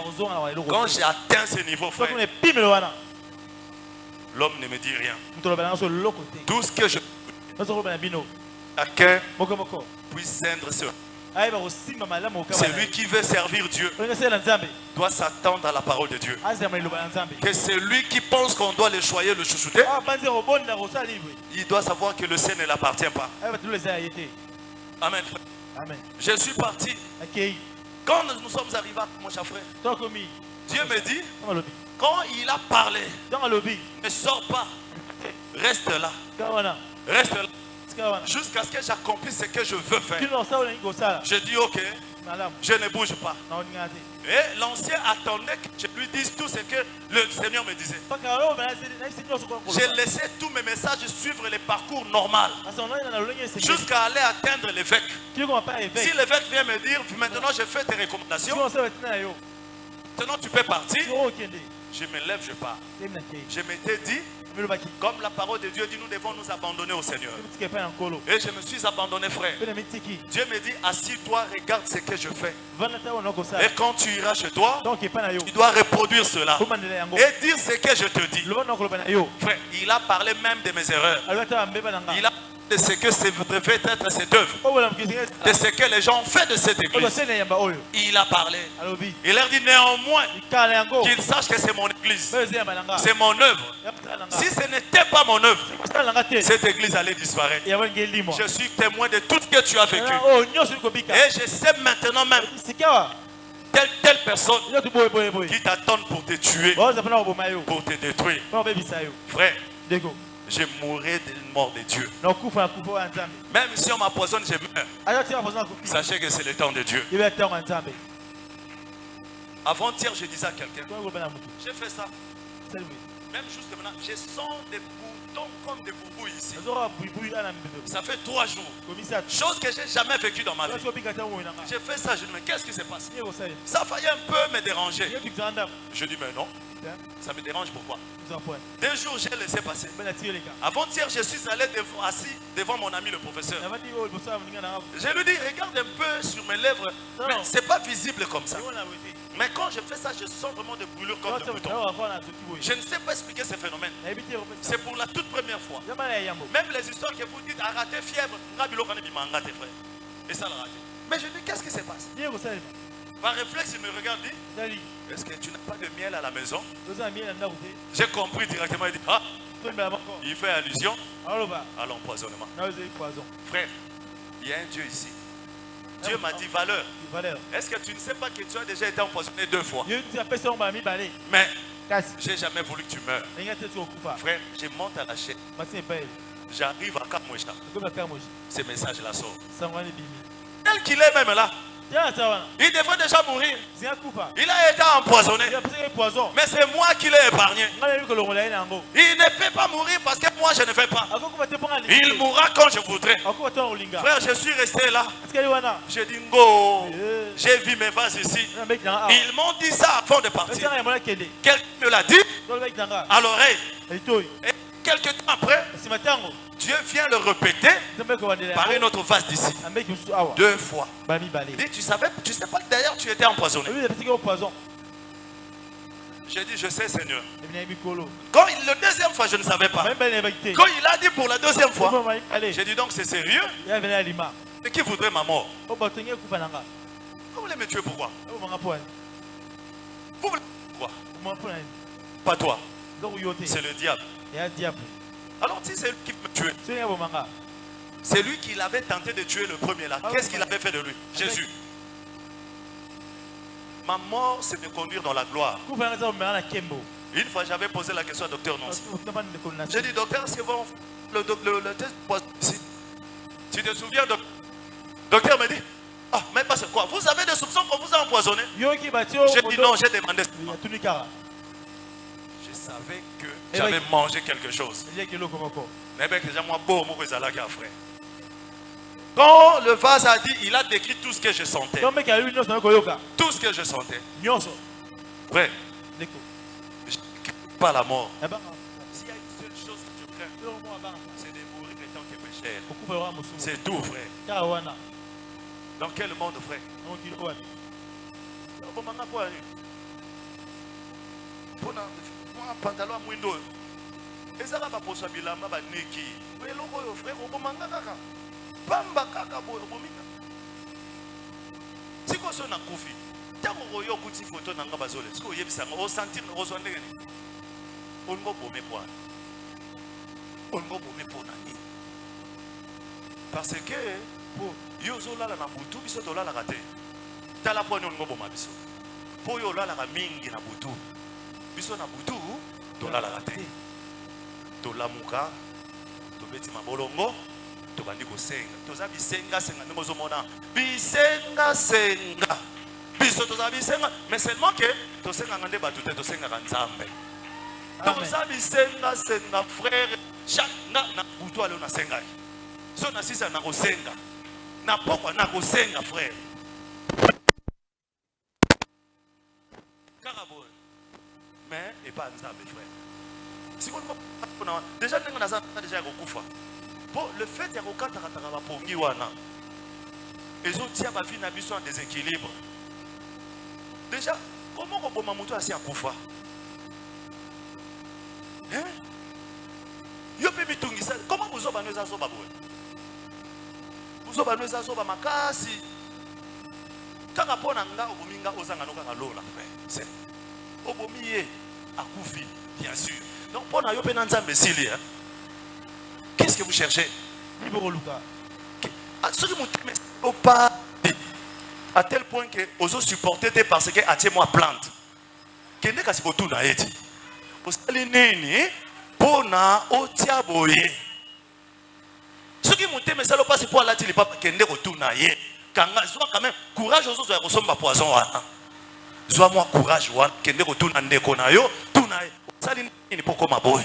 Quand j'ai atteint ce niveau, frère, l'homme ne me dit rien. Tout ce que je chacun puisse cendre ce. Celui qui veut servir Dieu doit s'attendre à la parole de Dieu. Que celui qui pense qu'on doit le choyer, le chouchouter, il doit savoir que le ciel ne l'appartient pas. Amen. Amen. Je suis parti. Okay. Quand nous sommes arrivés à mon cher frère, Dieu me dit, quand il a parlé, ne sors pas, reste là. Reste là. Jusqu'à ce que j'accomplisse ce que je veux faire. Je dis ok, je ne bouge pas. Et l'ancien attendait que je lui dise tout ce que le Seigneur me disait. J'ai laissé tous mes messages suivre les parcours normal jusqu'à aller atteindre l'évêque. Si l'évêque vient me dire, maintenant je fais tes recommandations, maintenant tu peux partir, je me lève, je pars. Je m'étais dit, comme la parole de Dieu dit, nous devons nous abandonner au Seigneur. Et je me suis abandonné, frère. Dieu me dit, assis-toi, regarde ce que je fais. Et quand tu iras chez toi, tu dois reproduire cela et dire ce que je te dis. Frère, il a parlé même de mes erreurs. Il a de ce que devait être cette œuvre, de ce que les gens ont fait de cette église. Il a parlé. Il leur dit néanmoins qu'ils sachent que c'est mon église, c'est mon œuvre. Si ce n'était pas mon œuvre, cette église allait disparaître. Je suis témoin de tout ce que tu as vécu. Et je sais maintenant même telle personne qui t'attend pour te tuer, pour te détruire. Frère, je mourrai d'une mort de Dieu. Même si on m'empoisonne, je meurs. Sachez que c'est le temps de Dieu. Avant-hier, je disais à quelqu'un, j'ai fait ça. Même jusque maintenant, je sens des boutons comme des boubous ici. Ça fait 3 jours. Chose que je n'ai jamais vécue dans ma vie. J'ai fait ça, je dis, mais qu'est-ce qui se passe? Ça a failli un peu me déranger. Je dis, mais non. Ça me dérange pourquoi? 2 jours, j'ai laissé passer. Avant-hier, je suis allé assis devant mon ami le professeur. Je lui dis, regarde un peu sur mes lèvres. Mais ce n'est pas visible comme ça. Mais quand je fais ça, je sens vraiment des brûlures comme des boutons. Je ne sais pas expliquer ce phénomène. C'est pour la toute première fois. Même les histoires que vous dites, à rater fièvre, et ça l'a raté. Mais je dis, qu'est-ce qui se passe? Par réflexe, il me regarde et dit, est-ce que tu n'as pas de miel à la maison? J'ai compris directement, il dit, ah, il fait allusion à l'empoisonnement. Frère, il y a un Dieu ici. Dieu m'a dit valeur. Est-ce que tu ne sais pas que tu as déjà été empoisonné 2 fois? Mais j'ai jamais voulu que tu meurs. Frère, je monte à la chaîne. J'arrive à Kamouécha. Ce message-là sort. Tel qu'il est même là. Il devrait déjà mourir. Il a été empoisonné. Mais c'est moi qui l'ai épargné. Il ne peut pas mourir parce que moi je ne fais pas. Il mourra quand je voudrais. Frère, je suis resté là. J'ai dit, Ngo, j'ai vu mes vases ici. Ils m'ont dit ça avant de partir. Quelqu'un me l'a dit à l'oreille. Et quelques temps après, Dieu vient le répéter par une autre vase d'ici. 2 fois. Il dit, tu sais pas que d'ailleurs tu étais empoisonné. J'ai dit, je sais Seigneur. Quand la 2e fois, je ne savais pas. Quand il a dit pour la 2e fois, j'ai dit donc c'est sérieux. Mais qui voudrait ma mort? Vous voulez me tuer pourquoi? Vous voulez pourquoi? Pas toi. C'est le diable. Alors si c'est lui qui me tuer, c'est lui qui l'avait tenté de tuer le premier là. Qu'est-ce qu'il avait fait de lui? Jésus. Ma mort, c'est de conduire dans la gloire. Une fois, j'avais posé la question à docteur Nancy. J'ai dit, docteur, c'est bon, le test ici. Tu te souviens, docteur me dit, ah, mais pas c'est quoi? Vous avez des soupçons qu'on vous a empoisonné? J'ai dit non, j'ai demandé. Je savais que j'avais mangé quelque chose. Quand le vase a dit, il a décrit tout ce que je sentais. Tout ce que je sentais. Frère, je ne crains pas la mort. S'il y a une seule chose que je crains, c'est de mourir étant que pécheur. C'est tout, frère. Dans quel monde, frère? Pantalon à Mwindo. Et ça va pour sa bilamba baneki. Mais l'eau frère au bomanga kaka. Bamba kaka bo bomina. Si ko so na kufi. Tango royo kuti photo nanga bazole. Siko yebisa ngo sentir ngo so ndenge ni. On go bomé quoi? On go bomé pour nani? Parce que Yo zolala na butu biso tolala kate. Tala po nyo ngoboma biso. Po yo lala ka mingi na butu. Biso na butu tolala kate. Tolamuka, tobeti mabolongo, tobandi kosenga. Toza bisenga senga ndemo zomona. Bisenga senga. Biso toza bisenga, mais seulement que tosenga ngande batu te tosenga kanzambe. Toza bisenga senga frère, chaque na butu ale na senga. So na sisa na kosenga. Na pokwa na kosenga frère. Carabol. Mais et pas nzambe frère. Si on déjà déjà le fait de pongi wana et tia ba vie na biso en déséquilibre. Déjà comment on boma muto asi akufa? Hein? Yo pe mitungisa comment vous obaneza zo babwe? Vous obaneza zo ba makasi. Kaka pona nga obominga ozanga no kaka lola frère. C'est obomiye akufi bien sûr. Donc, pour nous, qu'est-ce que vous cherchez? À tel point que vous avez supporté parce que vous moi plante. Qu'est-ce que vous avez fait? Vous avez fait pour nous otiaboye. Ce qui monte mais ça le passe pour la télé papa kende retourna ye. Quand même courage aux autres ressemble à poison wana. Zoa moi courage wana kende retourna ndeko na yo tuna Saline ni poko maboy.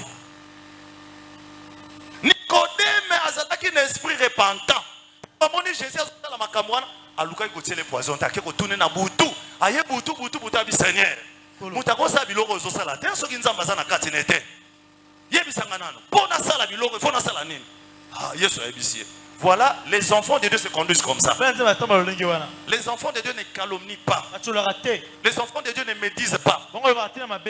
Nicodème azataki un esprit repentant. Amoni Jésus a la makamwana aluka ikotie le poison ta ke ko tourner na butu. Aye butu abi Seigneur. Mutako sa biloko zo sala te soki nzamba za na kati nete. Yebisanga nano. Pona sala biloko fona sala nini? Ah Yesu ayebisie. Voilà, les enfants de Dieu se conduisent comme ça. Les enfants de Dieu ne calomnient pas. Les enfants de Dieu ne médisent pas.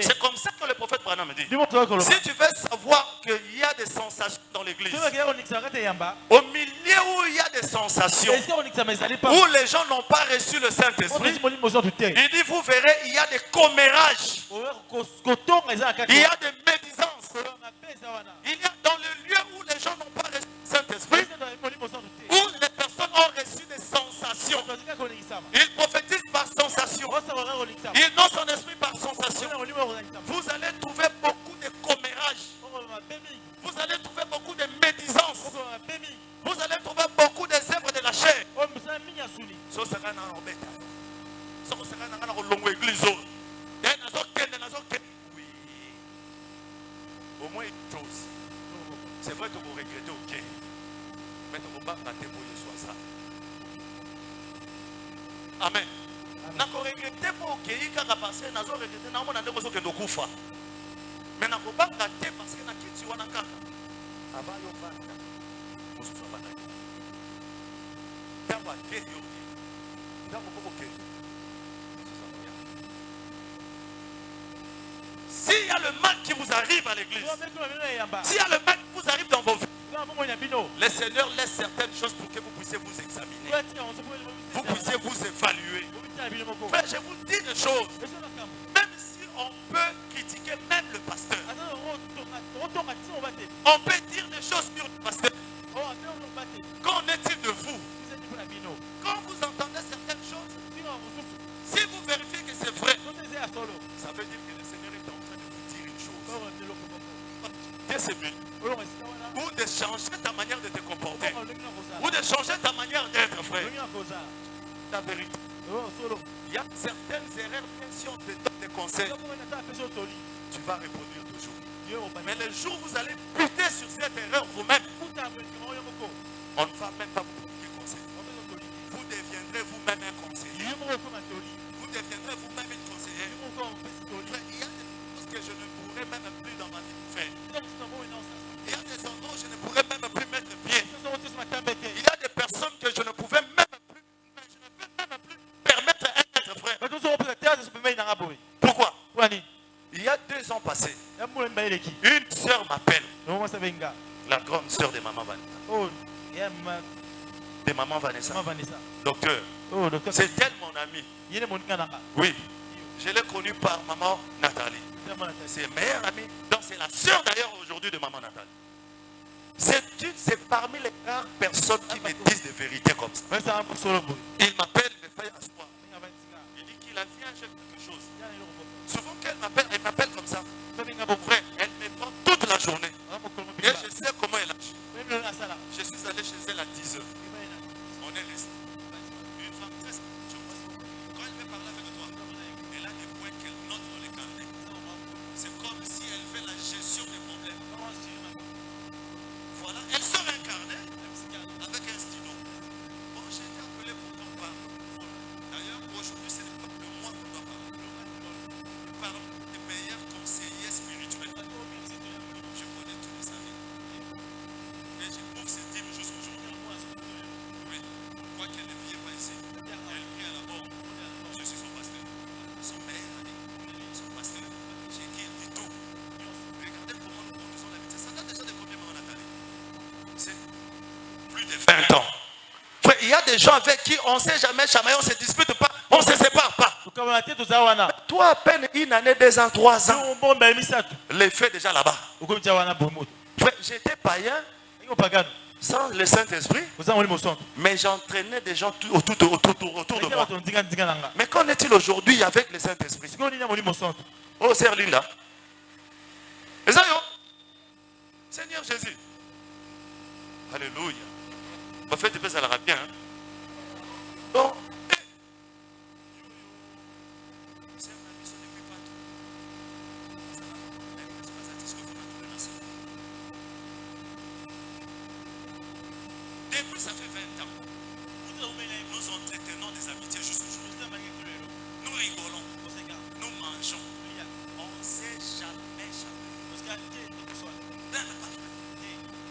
C'est comme ça que le prophète Branham dit. Si tu veux savoir qu'il y a des sensations dans l'église, au milieu où il y a des sensations, où les gens n'ont pas reçu le Saint-Esprit, il dit vous verrez, il y a des commérages, il y a des médisances, il y a dans le lieu où les gens n'ont pas reçu le Saint-Esprit, où les personnes ont reçu des sensations. Ils prophétisent par sensation. Ils donnent son esprit par sensation. Vous allez trouver beaucoup de commérages. Vous allez trouver beaucoup de médisances. Vous allez trouver beaucoup des œuvres de la chair. Au moins une chose. C'est vrai que vous regrettez, ok. Mais vous ne pouvez pas rater pour soit ça. Amen. Na ko regretter pour que il ka passer na zo regretter na mona ndeko zo ke dokufa. Mais na ko ba rater parce que na kiti wana kaka. Aba yo vanda. Mususu bana. Tamba ke yo. Ndamo ko ke. S'il y a le mal qui vous arrive à l'église, s'il y a le mal qui vous arrive dans vos vies, le Seigneur laisse certaines choses pour que vous puissiez vous examiner. Vous puissiez vous évaluer. Mais je vous dis des choses. Même si on peut critiquer même le pasteur, on peut dire des choses sur le pasteur. Qu'en est-il de vous? Quand vous entendez certaines choses, si vous vérifiez que c'est vrai, ça veut dire que le Seigneur est en train de vous dire une chose. Ou de changer ta manière de te comporter. Ou de changer ta manière d'être, frère. La vérité. Il y a certaines erreurs, même si on te donne des conseils, tu vas reproduire toujours. Mais le jour où vous allez buter sur cette erreur vous-même, on ne va même pas vous donner conseil. Vous deviendrez vous-même un conseiller. Vous deviendrez vous-même une conseillère. Il y a des choses que je ne pourrais même plus dans ma vie faire. Il y a des endroits où je ne pourrais même plus mettre pied. Il y a des personnes que je ne pouvais même plus, mais je ne peux même plus permettre à un être frère. Pourquoi? Il y a 2 ans passés, une sœur m'appelle. La grande sœur de maman Vanessa. De maman Vanessa. Docteur. C'est elle mon amie. Oui. Je l'ai connue par maman Nathalie. C'est meilleure amie. Donc c'est la sœur d'ailleurs aujourd'hui de maman Nathalie. C'est parmi les rares personnes qui me disent des vérités comme ça. Il m'appelle, il me fait asseoir. Il dit qu'il a vu un chef quelque chose. Souvent qu'elle m'appelle, elle m'appelle comme ça. Frère, elle me prend toute la journée. Et je sais comment elle agit. Je suis allé chez elle à 10h. On est resté. Une femme très spirituelle. Quand elle veut parler avec toi, elle a des points qu'elle note dans les carnets. C'est comme si elle fait la gestion des problèmes. Voilà, elle sort un carnet avec un stylo. Bon, j'ai été appelé pour qu'on parle. D'ailleurs, aujourd'hui, ce n'est pas de moi qu'on doit parler. Parmi les meilleurs conseillers spirituels. Je connais tous les avis. Et je trouve ces dîmes jusqu'aujourd'hui. Oui, quoi qu'elle ne vienne pas ici. Elle prie à la mort. Je suis son pasteur. Son meilleur ami. Son pasteur. J'ai dit tout. Regardez comment nous conduisons l'amitié. Ça date déjà de combien, maman Nathalie? C'est plus de 20 ans. Frère, il y a des gens avec qui on ne sait jamais chamailler, on ne se dispute pas, on ne se sépare pas. Toi, à peine une année, 2 ans, 3 ans, les faits déjà là-bas. Frère, j'étais païen sans le Saint-Esprit, mais j'entraînais des gens autour de moi. Mais qu'en est-il aujourd'hui avec le Saint-Esprit? Oh, c'est Linda. Seigneur Jésus. Alléluia. En fait, tu peux ça la bien. Donc, depuis ça fait 20 ans, nous entretenons des amitiés juste aujourd'hui. Nous rigolons, nous mangeons. On ne sait jamais.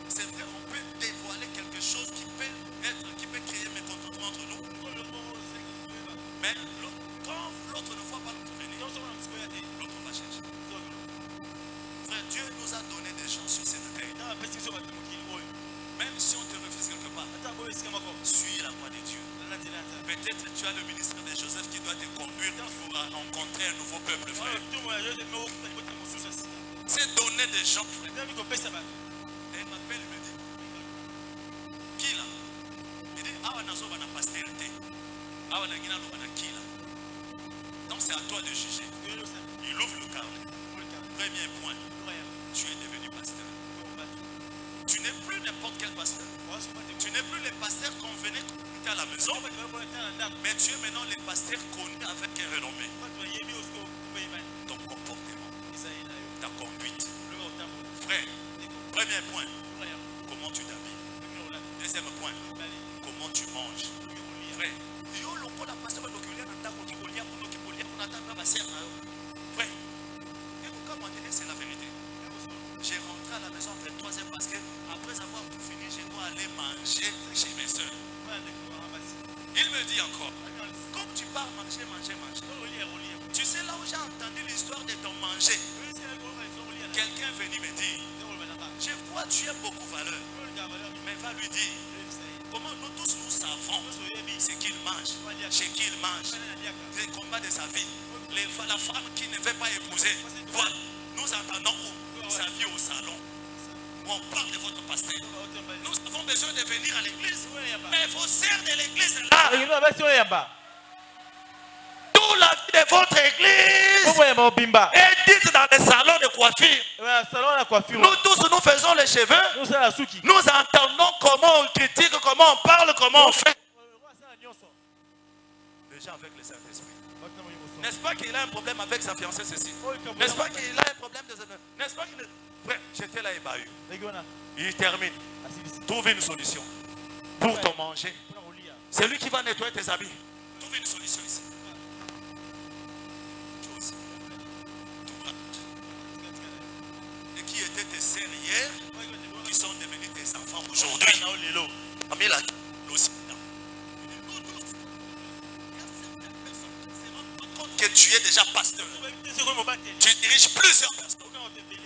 C'est vrai, on peut dévoiler quelque chose qui peut créer mécontentement entre nous. Mais quand l'autre ne voit pas l'autre venir, l'autre va chercher. Frère, Dieu nous a donné des gens sur cette terre. Même si on te refuse quelque part, suis la voie de Dieu. Peut-être tu as le ministre de Joseph qui doit te conduire pour rencontrer un nouveau peuple, frère. C'est donner des gens, frère. Elle m'appelle, il me dit, qui là? Il dit, donc c'est à toi de juger. Il ouvre le carnet. Premier point, tu es devenu pasteur. Tu n'es plus n'importe quel pasteur. Tu n'es plus le pasteur qu'on venait écouter à la maison, mais tu es maintenant le pasteur connu avec un renommé. Ton comportement, ta conduite. Frère, premier point, comment tu t'habilles. Deuxième point, comment tu manges. Frère, c'est la vérité. J'ai rentré à la maison après le 3e parce que après avoir tout fini, je dois aller manger chez mes soeurs. Il me dit encore, comme tu pars manger. Tu sais là où j'ai entendu l'histoire de ton manger. Quelqu'un est venu me dire, je vois tu as beaucoup de valeur, mais va lui dire, comment nous tous nous savons ce qu'il mange, chez qui il mange, les combats de sa vie, la femme qui ne veut pas épouser. Voilà, nous entendons où sa vie au salon. On parle de votre pasteur. Nous avons besoin de venir à l'église, mais vos sœurs de l'église là. Toute la vie de votre église est dite dans les salons de coiffure. Nous tous nous faisons les cheveux. Nous entendons comment on critique, comment on parle, comment on fait. Les gens avec le Saint-Esprit. N'est-ce pas qu'il a un problème avec sa fiancée ceci? N'est-ce pas qu'il a un problème de... N'est-ce pas qu'il... Frère, j'étais là ébahu. Il termine. Trouve une solution pour ton manger. C'est lui qui va nettoyer tes habits. Trouve une solution ici. Et qui étaient tes sœurs hier, qui sont devenus tes enfants aujourd'hui. Que tu es déjà pasteur. Tu diriges plusieurs pasteurs.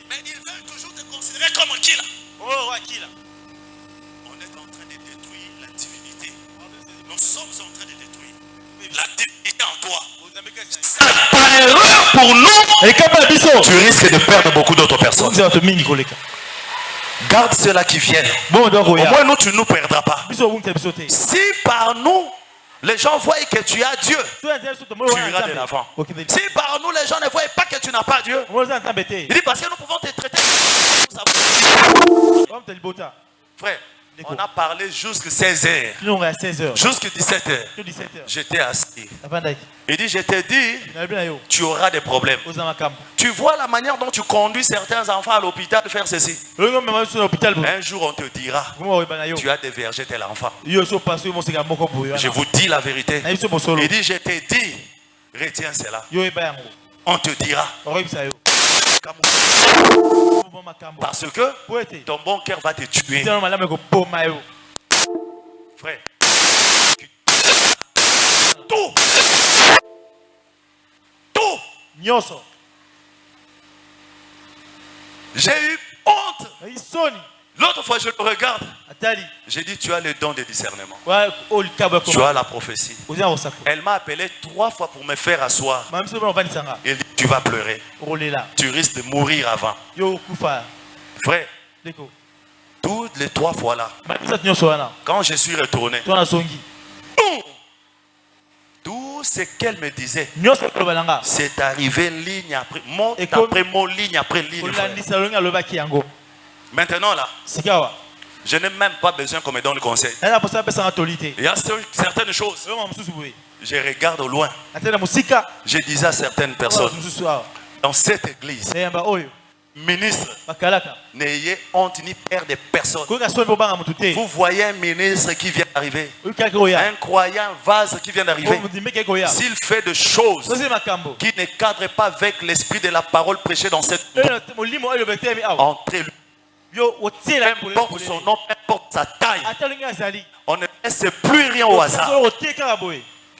Mais ils veulent toujours te considérer comme un killer. On est en train de détruire la divinité. Nous sommes en train de détruire la divinité en toi. Par erreur pour nous, tu risques de perdre beaucoup d'autres personnes. Garde ceux-là qui viennent. Au moins nous, tu ne nous perdras pas. Si par nous, les gens voient que tu as Dieu, tu iras de l'avant. Si par nous, les gens ne voient pas que tu n'as pas Dieu, il dit parce que nous pouvons te traiter. Frère, on a parlé jusqu'à 16h. Jusqu'à 17h. J'étais assis. Il dit, je t'ai dit, tu auras des problèmes. Tu vois la manière dont tu conduis certains enfants à l'hôpital de faire ceci. Un jour, on te dira, tu as dévergé tel enfant. Je vous dis la vérité. Il dit, je t'ai dit, retiens cela. On te dira. Parce que ton bon cœur va te tuer. Frère, tout. J'ai eu honte. L'autre fois, je le regarde. J'ai dit, tu as le don de discernement. Tu as la prophétie. Elle m'a appelé 3 fois pour me faire asseoir. Elle dit, tu vas pleurer. Tu risques de mourir avant. Frère, toutes les 3 fois là, quand je suis retourné, tout ce qu'elle me disait, c'est arrivé ligne après mot après mot, ligne après ligne. Maintenant là, je n'ai même pas besoin qu'on me donne le conseil. Il y a certaines choses. Je regarde au loin. Je disais à certaines personnes dans cette église, ministre, n'ayez honte ni peur de personne. Vous voyez un ministre qui vient d'arriver, un croyant vase qui vient d'arriver. S'il fait des choses qui ne cadrent pas avec l'esprit de la parole prêchée dans cette entrez-lui. Peu importe son nom, peu importe sa taille, on ne laisse plus rien au hasard.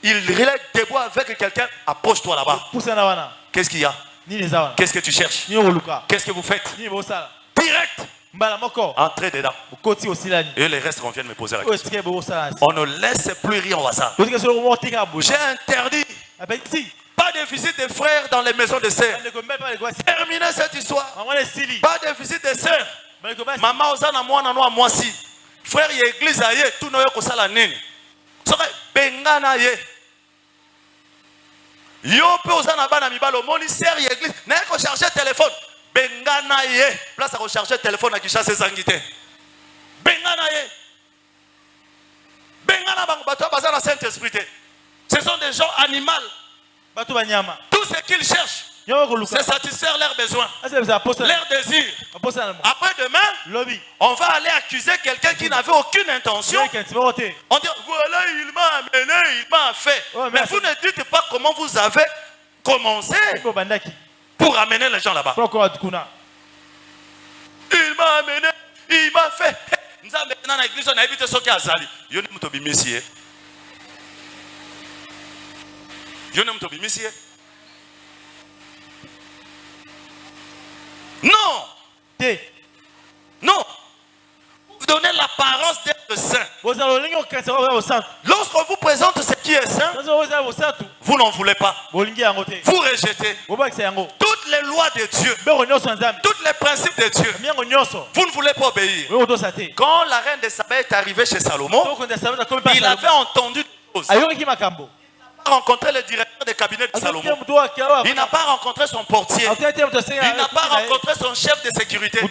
Il relève des bois avec quelqu'un, approche-toi là-bas. Qu'est-ce qu'il y a? Qu'est-ce que tu cherches? Qu'est-ce que vous faites? Direct. Entrez dedans. Et les restes viennent me poser la question. On ne laisse plus rien au hasard. J'ai interdit pas de visite des frères dans les maisons de sœurs. Terminez cette histoire. Pas de visite des sœurs. Maman ozana mwana no amwasi. Frère y église aye tout noyo kosala nini. Soka bengana ye. Yo pe ozana bana mibalo moni sœur y église na ko charger téléphone. Bengana ye. Place à recharger téléphone à Kinshasa Zangité. Bengana ye. Bengana bango bato bazana Saint-Esprit. Ce sont des gens animaux. Tout ce qu'ils cherchent, c'est satisfaire leurs besoins, leurs désirs. Après demain, on va aller accuser quelqu'un qui n'avait aucune intention. On dit, voilà, il m'a amené, il m'a fait. Mais vous ne dites pas comment vous avez commencé pour amener les gens là-bas. Il m'a amené, il m'a fait. Nous avons maintenant dans l'église, on a évité ce qui a sali. Non. Non. Vous donnez l'apparence d'être saint. Lorsqu'on vous présente ce qui est saint, vous n'en voulez pas. Vous rejetez toutes les lois de Dieu, tous les principes de Dieu. Vous ne voulez pas obéir. Quand la reine de Saba est arrivée chez Salomon, il avait entendu des choses. Rencontré le directeur de cabinet de Salomon. Il n'a pas rencontré son portier. Il n'a pas rencontré son chef de sécurité. Il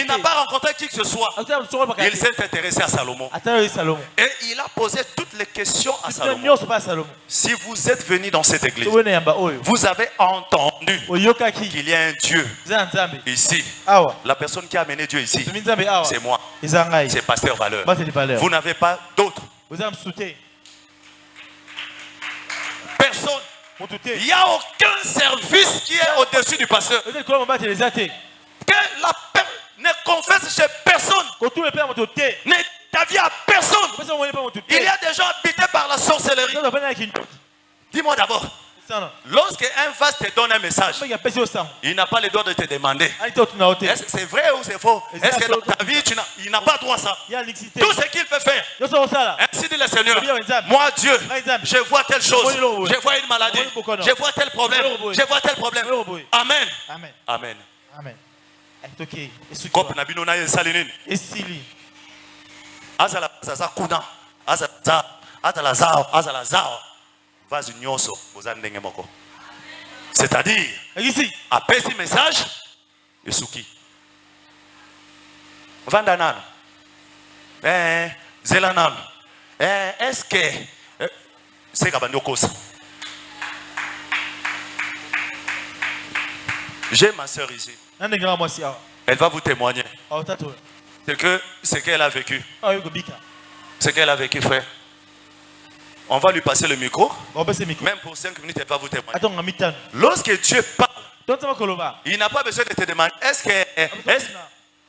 n'a pas rencontré qui que ce soit. Il s'est intéressé à Salomon. Et il a posé toutes les questions à Salomon. Si vous êtes venu dans cette église, vous avez entendu qu'il y a un Dieu ici. La personne qui a amené Dieu ici, c'est moi. C'est Pasteur Valeur. Vous n'avez pas d'autre. Personne. Il n'y a aucun service qui est au-dessus du pasteur. Que la ne confesse chez personne. Ne t'avis à personne. Il y a des gens habités par la sorcellerie. Dis-moi d'abord. Lorsqu'un vase te donne un message, il n'a pas le droit de te demander est-ce que c'est vrai ou c'est faux. Est-ce que dans ta vie, il n'a pas droit à ça. Tout ce qu'il peut faire, ainsi dit le Seigneur, moi Dieu, je vois telle chose, je vois une maladie, je vois tel problème, je vois tel problème. Amen. Amen. Amen. Kop na bino na esali nini? Esili. Azala zaza kuna. Azala zao. Vas-y nyoso, bozan ndenge moko. C'est-à-dire, après ce message, Esuki. Vandanan. Zelanan. Est-ce que c'est Kabanyokos? J'ai ma soeur ici. Elle va vous témoigner. Ce qu'elle a vécu. Ce qu'elle a vécu, frère. On va lui passer le micro. Même pour 5 minutes, elle va vous témoigner. Lorsque Dieu parle, il n'a pas besoin de te demander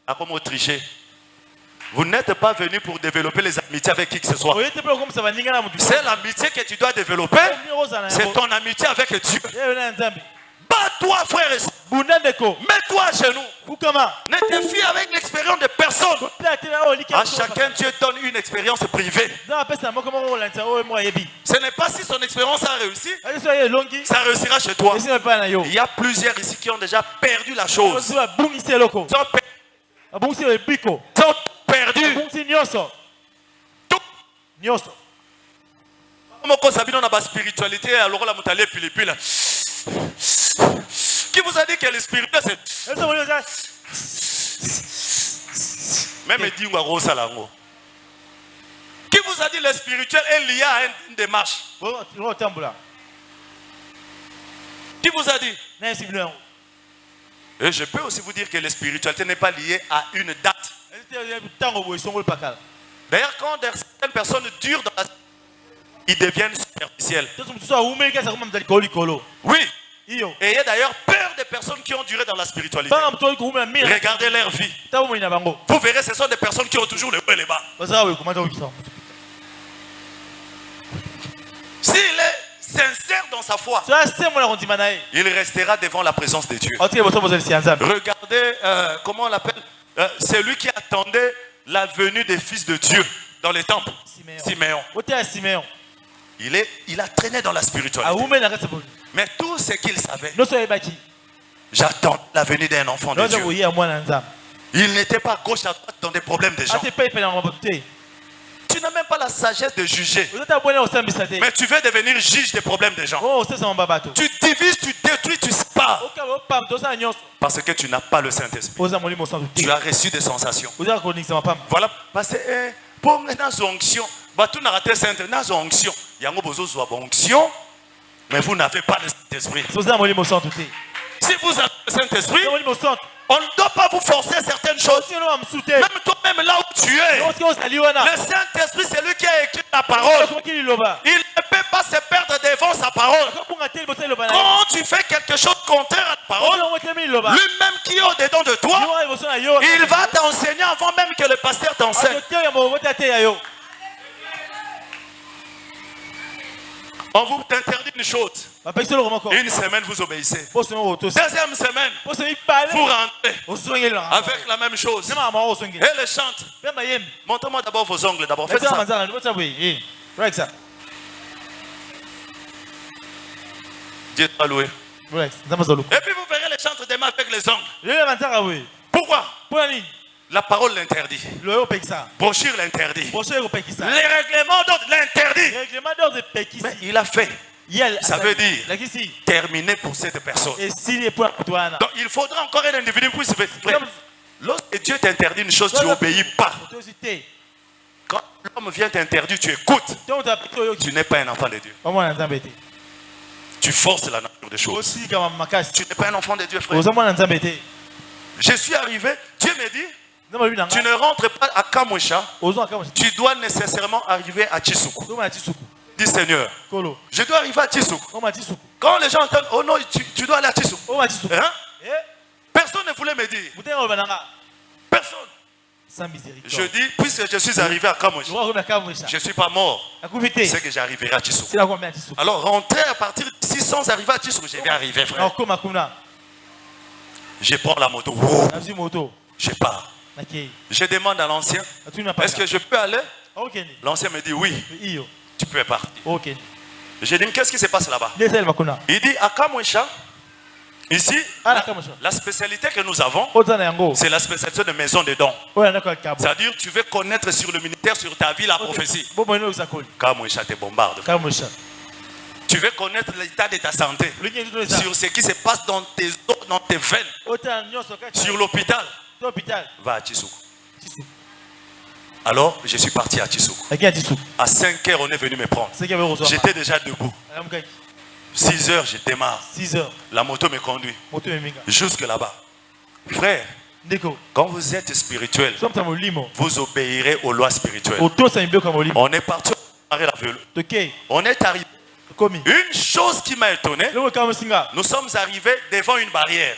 à comment tricher. Vous n'êtes pas venu pour développer les amitiés avec qui que ce soit. C'est l'amitié que tu dois développer. C'est ton amitié avec Dieu. Bats-toi, frère et soeur. Mets-toi à genoux. Ne te fie avec l'expérience de personne. À chacun, Dieu donne une expérience privée. Ce n'est pas si son expérience a réussi, ça réussira chez toi. Il y a plusieurs ici qui ont déjà perdu la chose. Ils ont perdu tout. Qui vous a dit que le spirituel c'est... Même dit qui vous a dit que le spirituel est lié à une démarche? Qui vous a dit? Et je peux aussi vous dire que la spiritualité n'est pas liée à une date. D'ailleurs, quand certaines personnes durent dans la... ils deviennent superficiels. Oui. Et d'ailleurs peur des personnes qui ont duré dans la spiritualité. Regardez leur vie. Vous verrez, ce sont des personnes qui ont toujours le haut et le bas. S'il est sincère dans sa foi, il restera devant la présence de Dieu. Regardez, comment on l'appelle, celui qui attendait la venue des fils de Dieu dans les temples. Siméon. Il a traîné dans la spiritualité. Mais tout ce qu'il savait, j'attends la venue d'un enfant de Dieu. Il n'était pas gauche à droite dans des problèmes de gens. Tu n'as même pas la sagesse de juger. Mais tu veux devenir juge des problèmes des gens. Tu divises, tu détruis, tu sépares. Parce que tu n'as pas le Saint-Esprit. Tu as reçu des sensations. Voilà. Parce que pour une onction, onction. Mais vous n'avez pas le Saint-Esprit. Si vous avez le Saint-Esprit, on ne doit pas vous forcer certaines choses. Même toi-même là où tu es, le Saint-Esprit c'est lui qui a écrit la parole. Il ne peut pas se perdre devant sa parole. Quand tu fais quelque chose contraire à la parole, lui-même qui est au-dedans de toi, il va t'enseigner avant même que le pasteur t'enseigne. On vous interdit une chose. Une semaine, vous obéissez. Deuxième semaine, vous rentrez avec la même chose. Et le chante. Montrez-moi d'abord vos ongles. D'abord, faites ça. Dieu t'a loué. Et puis vous verrez les chantres demain avec les ongles. Pourquoi? La parole l'interdit. Brochure l'interdit. Les règlements d'ordre l'interdit. Mais il a fait. Ça veut dire terminé pour cette personne. Donc il faudra encore un individu pour se faire. Lorsque Dieu t'interdit une chose, tu n'obéis pas. Quand l'homme vient t'interdire, tu écoutes. Tu n'es pas un enfant de Dieu. Tu forces la nature des choses. Tu n'es pas un enfant de Dieu, frère. Je suis arrivé, Dieu me dit, tu ne rentres pas à Kamwesha, tu dois nécessairement arriver à Chisuku. Dis Seigneur, je dois arriver à Chisuku. Quand les gens entendent, oh non, tu dois aller à Chisuku. Hein? Personne ne voulait me dire. Personne. Je dis, puisque je suis arrivé à Kamwesha, je ne suis pas mort. C'est que j'arriverai à Chisuku. Alors rentrer à partir d'ici sans arriver à Chisuku, je vais arriver, frère. Je prends la moto. Je pars. Je demande à l'ancien, est-ce que je peux aller? L'ancien me dit oui, tu peux partir. Je dis, qu'est-ce qui se passe là-bas? Il dit, à Kamwesha, Ici, la spécialité que nous avons, c'est la spécialité de maison de dons. C'est-à-dire, tu veux connaître sur le ministère, sur ta vie, la prophétie. Kamouécha te bombarde. Tu veux connaître l'état de ta santé, sur ce qui se passe dans tes os, dans tes veines, sur l'hôpital. Va à Tchissoukou. Alors, je suis parti à Tchissoukou. À 5 h, on est venu me prendre. J'étais déjà debout. 6 h, je démarre. La moto me conduit jusque là-bas. Frère, quand vous êtes spirituel, vous obéirez aux lois spirituelles. On est parti à la vélo. On est arrivé. Une chose qui m'a étonné, nous sommes arrivés devant une barrière.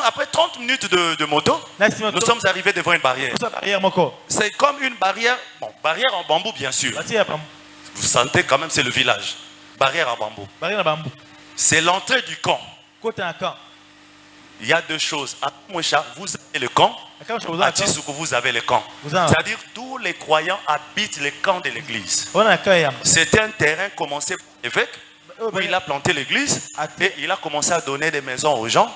Après 30 minutes de moto, nous sommes arrivés devant une barrière. C'est comme une barrière, bon, barrière en bambou bien sûr. Vous sentez quand même, c'est le village. Barrière en bambou. C'est l'entrée du camp. Il y a deux choses. À Mouécha, vous avez le camp. À Tchissoukou, vous avez le camp. C'est-à-dire tous les croyants habitent le camp de l'église. C'est un terrain commencé par l'évêque, où il a planté l'église et il a commencé à donner des maisons aux gens.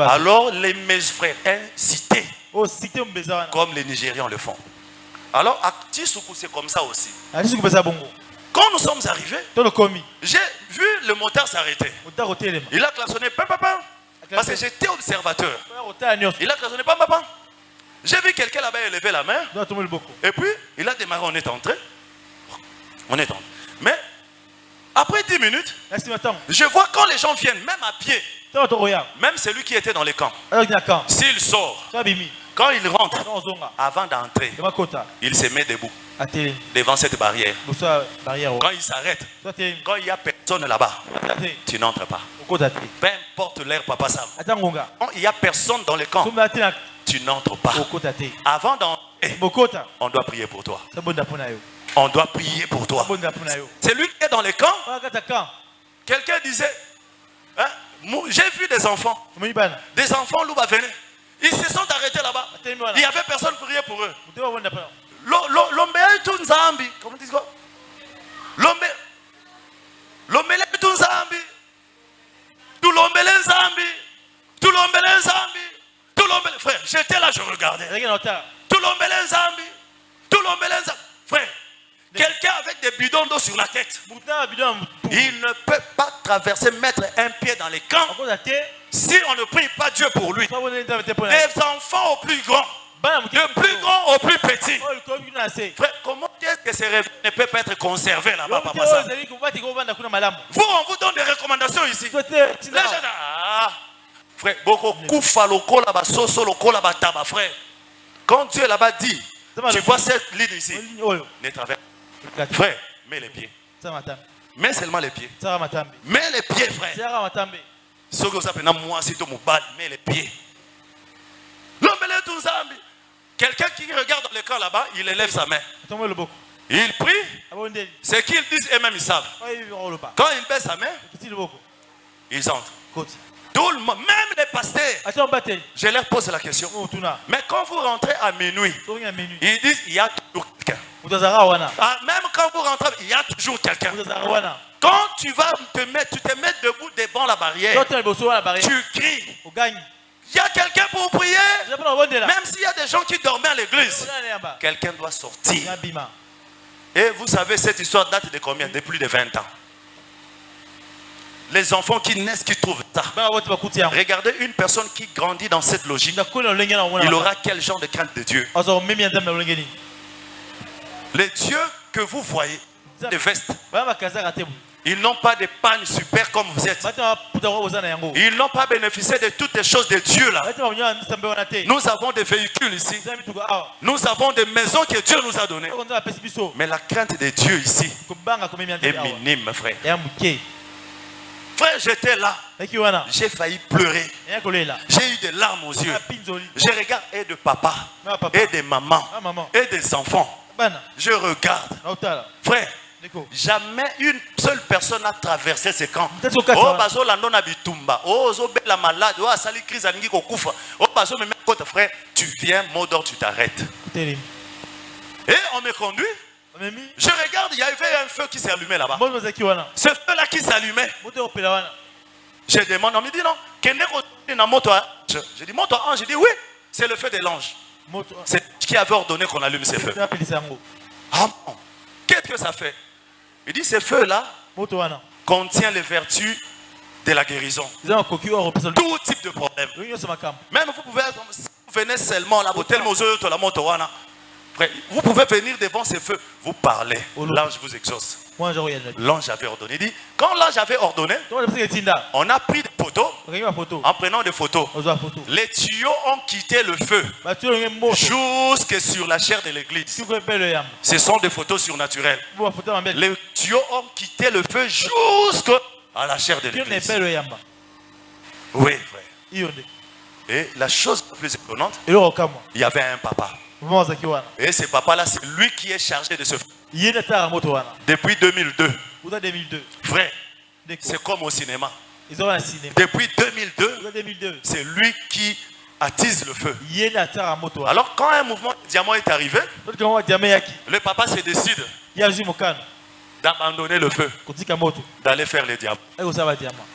Alors les maisons frères incités, comme les Nigérians le font. Alors à Tchissoukou, c'est comme ça aussi. Quand nous sommes arrivés, j'ai vu le moteur s'arrêter. Il a klaxonné, parce que j'étais observateur. Il a klaxonné, j'ai vu quelqu'un là-bas élever la main. Et puis, il a démarré, on est entré. Mais, après 10 minutes, je vois quand les gens viennent, même à pied, même celui qui était dans les camps, s'il sort, quand il rentre, avant d'entrer, il se met debout devant cette barrière. Quand il s'arrête, quand il n'y a personne là-bas, tu n'entres pas. Peu importe l'air, Papa Sam. Quand il n'y a personne dans le camp, tu n'entres pas. Avant d'entrer, on doit prier pour toi. On doit prier pour toi. C'est lui qui est dans le camp. Quelqu'un disait, hein, j'ai vu des enfants. Des enfants, Louba venaient. Ils se sont arrêtés là-bas. Il n'y avait personne pour prier pour eux. L'ombe tout Nzambi. Comment tu dis quoi? L'ombe tout Nzambi. Tout l'ombe Nzambi. Tout l'ombe Nzambi. Tout l'ombe. Frère, j'étais là, je regardais. Tout l'ombe Nzambi. Tout l'ombe Nzambi. Frère, quelqu'un avec des bidons d'eau sur la tête. Il ne peut pas traverser, mettre un pied dans les camps si on ne prie pas Dieu pour lui. Des enfants au plus grand. Le plus grand au plus petit. Frère, comment est-ce que ces rêves ne peuvent pas être conservés là-bas, Papa Sam? Vous, on vous donne des recommandations ici. Les gens, frère, beaucoup koufa loko là-bas, soso loko là-bas, taba, frère. Quand Dieu là-bas dit, tu vois cette ligne ici, ne traverse. Frère, mets les pieds. Mets seulement les pieds. Mets les pieds, frère. Ce que vous appelez moi, c'est tout mon bal, mets les pieds. Quelqu'un qui regarde dans le camp là-bas, il élève sa main. Il prie. Ce qu'ils disent eux-mêmes, ils savent. Quand il baisse sa main, ils entrent. Tout le monde, même les pasteurs, je leur pose la question. Mais quand vous rentrez à minuit, ils disent il y a toujours quelqu'un. Même quand vous rentrez, il y a toujours quelqu'un. Quand tu vas te mettre debout devant la barrière, tu cries. Il y a quelqu'un pour prier. Même s'il y a des gens qui dormaient à l'église, quelqu'un doit sortir. Et vous savez, cette histoire date de combien? De plus de 20 ans. Les enfants qui naissent, qui trouvent ça. Regardez une personne qui grandit dans cette logique. Il aura quel genre de crainte de Dieu? Les dieux que vous voyez, des vestes, ils n'ont pas de panne super comme vous êtes. Ils n'ont pas bénéficié de toutes les choses de Dieu là. Nous avons des véhicules ici. Nous avons des maisons que Dieu nous a données. Mais la crainte de Dieu ici est minime, frère. Frère, j'étais là. J'ai failli pleurer. J'ai eu des larmes aux yeux. Je regarde et de papa, et de maman, et des enfants. Je regarde. Frère, jamais une seule personne n'a traversé ce camp. Oh, bazo lando na bitumba. Oh, zo bela malade. Oh, asali crise aningi kokufa. Oh, bazo me met côté, frère. Tu viens, mot d'ordre, tu t'arrêtes. Et on me conduit. Je regarde, il y avait un feu qui s'allumait là-bas. Ce feu-là qui s'allumait. Je demande, on me dit non. Je dis moto à ange. Je dis oui, c'est le feu de l'ange. C'est qui avait ordonné qu'on allume ces feux. Ah bon? Qu'est-ce que ça fait? Il dit ces feux-là contiennent les vertus de la guérison. Tout type de problème. Même vous pouvez, si vous venez seulement là, vous pouvez venir devant ces feux, vous parlez. L'ange vous exauce. L'ange avait ordonné. Il dit, quand l'ange avait ordonné, on a pris des photos. En prenant des photos, les tuyaux ont quitté le feu jusque sur la chair de l'église. Ce sont des photos surnaturelles. Les tuyaux ont quitté le feu jusque à la chair de l'église. Oui, frère. Et la chose la plus étonnante, il y avait un papa. Et ce papa-là, c'est lui qui est chargé de ce feu. Depuis 2002. Frère, c'est comme au cinéma. Depuis 2002, c'est lui qui attise le feu. Alors quand un mouvement de diamant est arrivé, le papa se décide d'abandonner le feu, d'aller faire les diamants.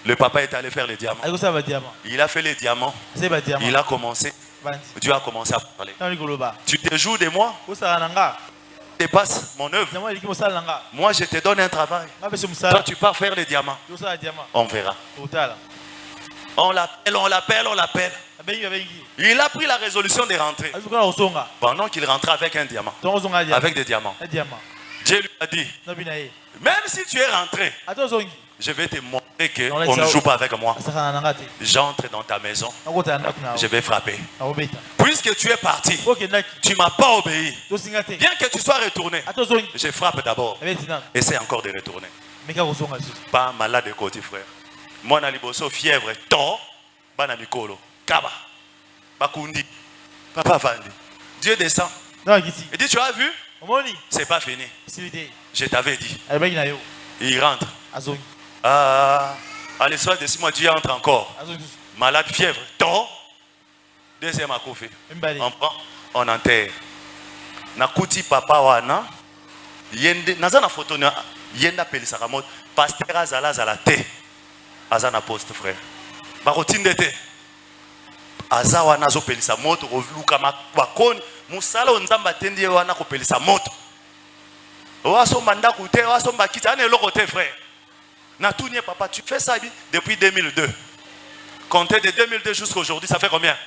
Le papa est allé faire les diamants. Il a fait les diamants. Il a commencé. Dieu a commencé à parler. Tu te joues de moi? Tu dépasses mon œuvre. Moi je te donne un travail. Toi tu pars faire les diamants. On verra. On l'appelle. Il a pris la résolution de rentrer. Pendant qu'il rentrait avec un diamant. Avec des diamants. Dieu lui a dit, même si tu es rentré, je vais te montrer qu'on ne joue pas avec moi. J'entre dans ta maison, je vais frapper. Puisque tu es parti, tu ne m'as pas obéi. Bien que tu sois retourné, je frappe d'abord. Essaie encore de retourner. Pas malade de côté, frère. Moi, na liboso fièvre, to, bana mikolo, kaba, bakundi, papa vandi. Dieu descend. Il dit, tu as vu? C'est pas fini. Je t'avais dit. Il rentre. À l'espace de 6 mois, Dieu entre encore. Malade, fièvre. Ton. Deuxième à Kofi. On prend, on enterre. Nakuti papa wana. Yende. Nazana photo na. Yenda pelisakamot. Pasteur Azala Zalate. Azana poste frère. Barotine de Azawa nazo pelisa moto. Luka makoni. Musala onzamba tendi wana ko pelisa moto. Oaso manda koute, oaso mbakita ane lokote frère. Na tout nie papa, tu fais ça depuis 2002. Comptez de 2002 jusqu'à aujourd'hui, ça fait combien?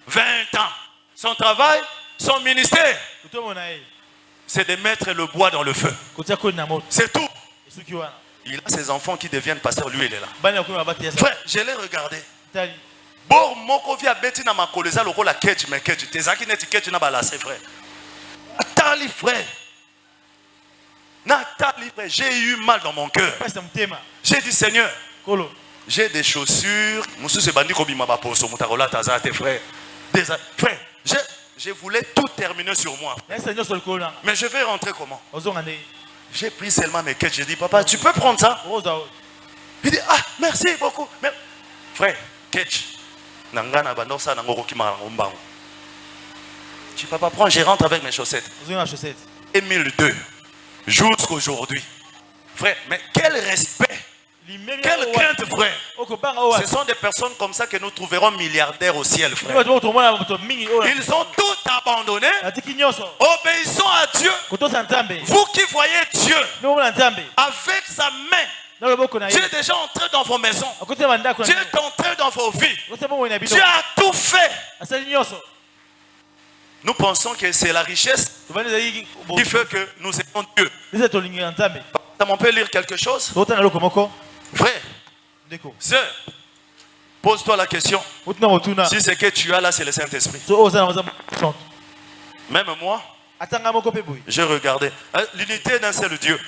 20 ans. Son travail, son ministère, c'est de mettre le bois dans le feu. C'est tout. Il a ses enfants qui deviennent pasteurs, lui il est là. Frère, je l'ai regardé. Bon, moko via beti na makoleza loko la ketch mais ketch tezaki neti ketch na balase frère. Nathalie frère. Nathalie frère, j'ai eu mal dans mon cœur. J'ai dit Seigneur, j'ai des chaussures, monsieur se bandi kobima ba poso mutakola tazate frère. Frère, je voulais tout terminer sur moi. Mais je vais rentrer comment? J'ai pris seulement mes ketch, j'ai dit papa, tu peux prendre ça? Il dit ah, merci beaucoup. Mais, frère, ketch. Nangana bandosa nangoko kimarango. Tu peux pas prendre, je rentre avec mes chaussettes. 2002 jusqu'à aujourd'hui. Frère, mais quel respect, quelle crainte frère. Ce sont des personnes comme ça que nous trouverons milliardaires au ciel frère. Ils ont tout abandonné, obéissant à Dieu. Vous qui voyez Dieu avec sa main, Dieu est déjà entré dans vos maisons. Dieu est entré dans vos vies. Dieu a tout fait. Nous pensons que c'est la richesse qui fait que nous aimons Dieu. On peut lire quelque chose? Frère, sœur, pose-toi la question. Si ce que tu as là, c'est le Saint-Esprit. Même moi, j'ai regardé. L'unité d'un seul Dieu.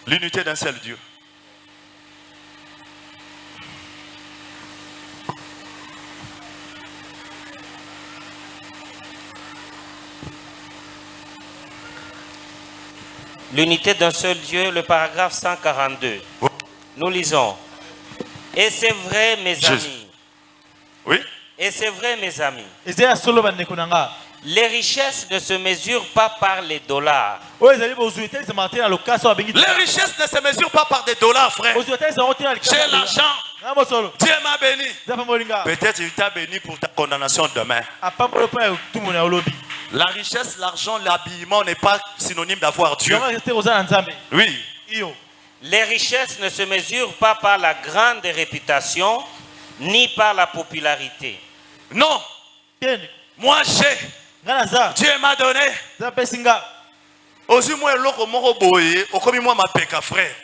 L'unité d'un seul Dieu. L'unité d'un seul Dieu, le paragraphe 142. Nous lisons. Et c'est vrai, mes amis. Oui. Et c'est vrai, mes amis. Les richesses ne se mesurent pas par les dollars. Les richesses ne se mesurent pas par des dollars, frère. J'ai l'argent. Dieu m'a béni. Peut-être il t'a béni pour ta condamnation demain. La richesse, l'argent, l'habillement n'est pas synonyme d'avoir Dieu. Oui. Les richesses ne se mesurent pas par la grande réputation ni par la popularité. Non. Moi j'ai. Dieu m'a donné. Aussi moi loko moko boye, okomi moi ma peka frère.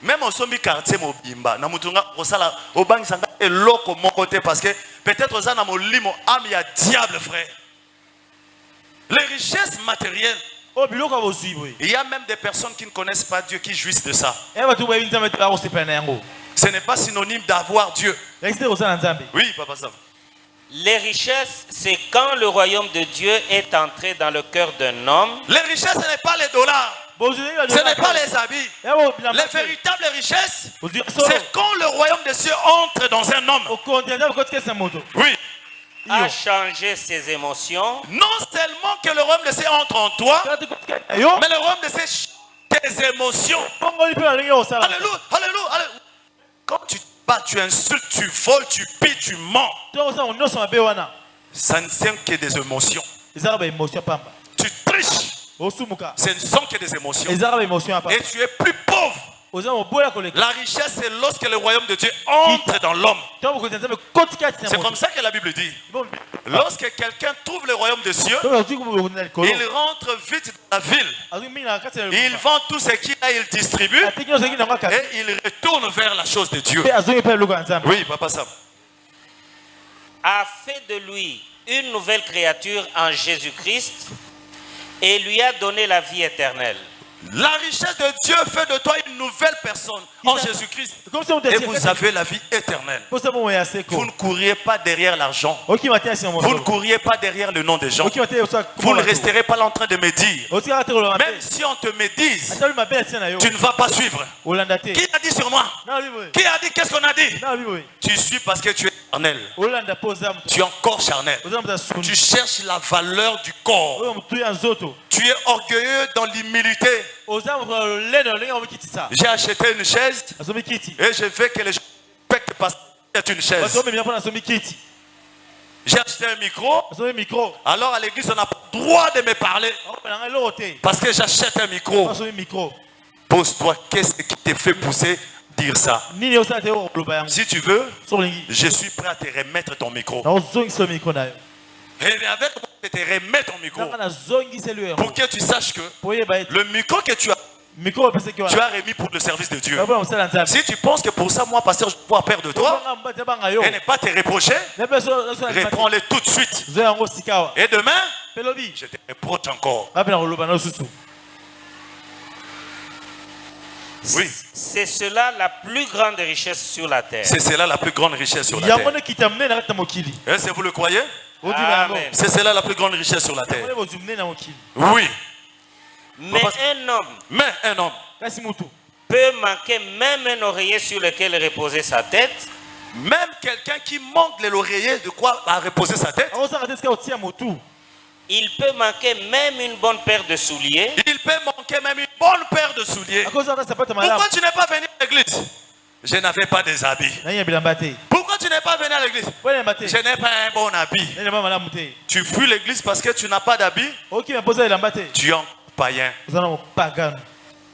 Même au sombi quartier mobimba, na mutunga osala obangi sanga eloko mon côté parce que peut-être oza na molimo am ya diable frère. Les richesses matérielles. Il y a même des personnes qui ne connaissent pas Dieu qui jouissent de ça. Ce n'est pas synonyme d'avoir Dieu. Oui, papa Sam. Les richesses, c'est quand le royaume de Dieu est entré dans le cœur d'un homme. Les richesses, ce n'est pas les dollars. Ce n'est pas les habits. Les véritables richesses, c'est quand le royaume de Dieu entre dans un homme. Oui. A changer ses émotions. Non seulement que le royaume de Dieu entre en toi, mais le royaume de Dieu tes émotions. Alléluia, alléluia, alléluia. Quand tu bats, tu insultes, tu voles, tu pilles, tu mens. Ça ne tient que des émotions. Tu triches. Ce ne sont que des émotions. Et tu es plus pauvre. La richesse, c'est lorsque le royaume de Dieu entre dans l'homme. C'est comme ça que la Bible dit. Lorsque quelqu'un trouve le royaume de Dieu, il rentre vite dans la ville. Il vend tout ce qu'il a, il distribue. Et il retourne vers la chose de Dieu. Oui, papa Sam. A fait de lui une nouvelle créature en Jésus-Christ et lui a donné la vie éternelle. La richesse de Dieu fait de toi une nouvelle personne en Jésus-Christ. Et vous avez la vie éternelle. Vous ne courriez pas derrière l'argent. Vous ne courriez pas derrière le nom des gens. Vous ne resterez pas là en train de médire. Même si on te médise, tu ne vas pas suivre. Qui a dit sur moi? Qui a dit qu'est-ce qu'on a dit? Tu suis parce que tu es charnel. Tu es encore charnel. Tu cherches la valeur du corps. Tu es orgueilleux dans l'humilité. J'ai acheté une chaise et je veux que les gens respectent parce que c'est une chaise. J'ai acheté un micro. Alors à l'église, on n'a pas le droit de me parler parce que j'achète un micro. Pose-toi, qu'est-ce qui te fait pousser dire ça? Si tu veux, je suis prêt à te remettre ton micro. Et avec moi, je te remets ton micro pour que tu saches que le micro que tu as remis pour le service de Dieu. Si tu penses que pour ça, moi, pasteur, je vais pouvoir perdre de toi et ne pas te reprocher, reprends-le tout de suite. Et demain, je te reproche encore. Oui. C'est cela la plus grande richesse sur la terre. C'est cela la plus grande richesse sur la terre. Est-ce que vous le croyez? C'est cela la plus grande richesse sur la terre. Oui. Mais un homme peut manquer même un oreiller sur lequel reposer sa tête. Même quelqu'un qui manque de l'oreiller, de quoi à reposer sa tête. Il peut manquer même une bonne paire de souliers. Il peut manquer même une bonne paire de souliers. Pourquoi tu n'es pas venu à l'église? Je n'avais pas des habits. Pourquoi tu n'es pas venu à l'église? Je n'ai pas un bon habit. Tu fuis l'église parce que tu n'as pas d'habit. Tu es un païen. Tu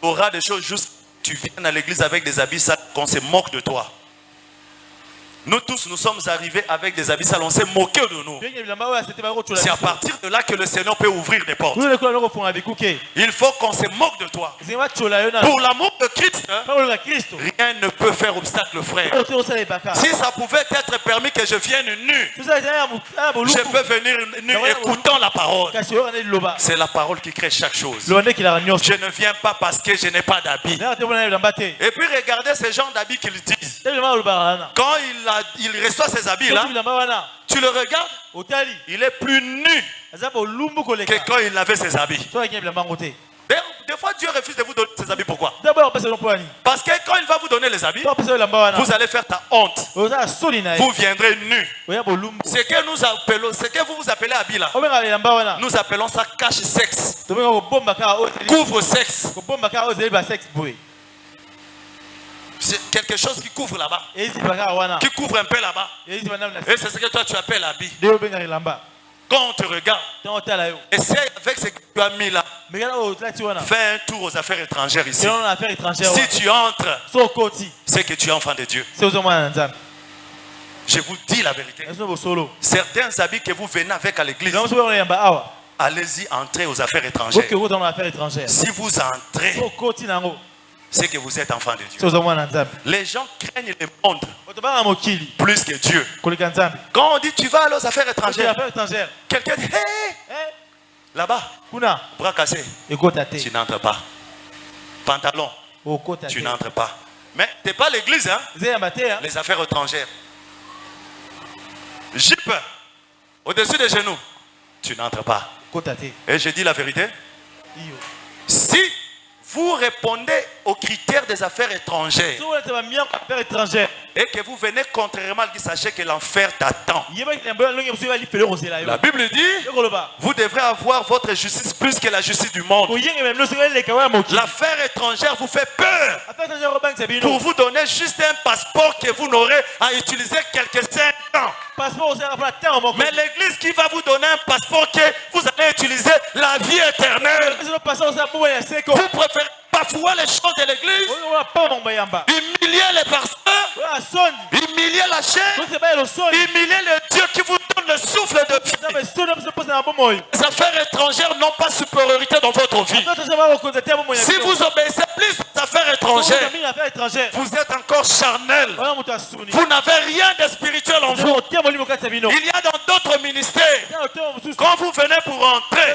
auras des choses juste. Tu viens à l'église avec des habits sales, qu'on se moque de toi. Nous tous, nous sommes arrivés avec des habits sales, on s'est moqué de nous. C'est à partir de là que le Seigneur peut ouvrir des portes. Il faut qu'on se moque de toi. Pour l'amour de Christ, rien ne peut faire obstacle, frère. Si ça pouvait être permis que je vienne nu, je peux venir nu écoutant la parole. C'est la parole qui crée chaque chose. Je ne viens pas parce que je n'ai pas d'habits. Et puis regardez ces gens d'habits qu'ils disent. Quand il reçoit ces habits-là, tu le regardes, il est plus nu que quand il avait ses habits. des fois Dieu refuse de vous donner ses habits. Pourquoi? Parce que quand il va vous donner les habits, vous allez faire ta honte. Vous viendrez nus. Ce que nous appelons, ce que vous appelez habit là, nous appelons ça cache-sexe. Couvre-sexe. C'est quelque chose qui couvre là-bas. Qui couvre un peu là-bas. Et c'est ce que toi tu appelles habit. Quand on te regarde, essaye avec ce que tu as mis là. Fais un tour aux affaires étrangères ici. Si tu entres, c'est que tu es enfant de Dieu. Je vous dis la vérité. Certains habits que vous venez avec à l'église, allez-y, entrez aux affaires étrangères. Si vous entrez, c'est que vous êtes enfant de Dieu. Les gens craignent le monde plus que Dieu. Quand on dit tu vas aller aux affaires étrangères, quelqu'un dit hey, là-bas, bras cassés, tu n'entres pas. Pantalon, tu n'entres pas. Mais tu n'es pas l'église, hein? Les affaires étrangères. Jupe, au-dessus des genoux, tu n'entres pas. Et je dis la vérité. Si vous répondez aux critères des affaires étrangères et que vous venez contrairement à sachez que l'enfer t'attend. La Bible dit, vous devrez avoir votre justice plus que la justice du monde. L'affaire étrangère vous fait peur pour vous donner juste un passeport que vous n'aurez à utiliser quelques 5 ans. Mais l'église qui va vous donner un passeport que vous allez utiliser la vie éternelle. Vous préférez bafouer les choses de l'église, humilier les pasteurs, humilier la chair, humilier le Dieu qui vous donne le souffle de vie. Les affaires étrangères n'ont pas supériorité dans votre vie. Si vous obéissez plus aux affaires étrangères, vous êtes encore charnel. Vous n'avez rien de spirituel en vous. Il y a dans d'autres ministères, quand vous venez pour entrer,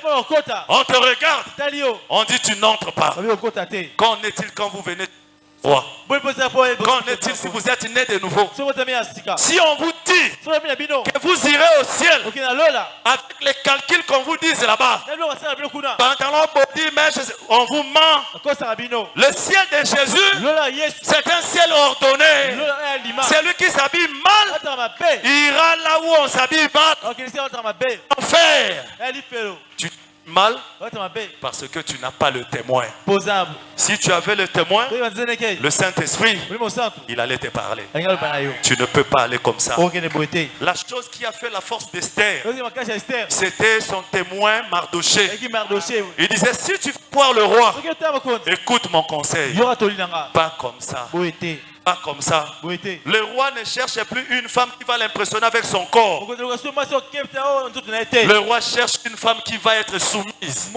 on te regarde, on dit tu n'entres pas. Qu'en est-il quand vous venez? Qu'en est-il si vous êtes né de nouveau? Si on vous dit que vous irez au ciel avec les calculs qu'on vous dit là-bas, pantalon body, on vous ment. Le ciel de Jésus, c'est un ciel ordonné. Celui qui s'habille mal ira là où on s'habille mal. Enfer. Tu mal parce que tu n'as pas le témoin. Si tu avais le témoin, le Saint-Esprit, il allait te parler. Tu ne peux pas aller comme ça. La chose qui a fait la force d'Esther, c'était son témoin Mardoché. Il disait, si tu veux voir le roi, écoute mon conseil. Pas comme ça. Pas comme ça. Le roi ne cherche plus une femme qui va l'impressionner avec son corps. Le roi cherche une femme qui va être soumise.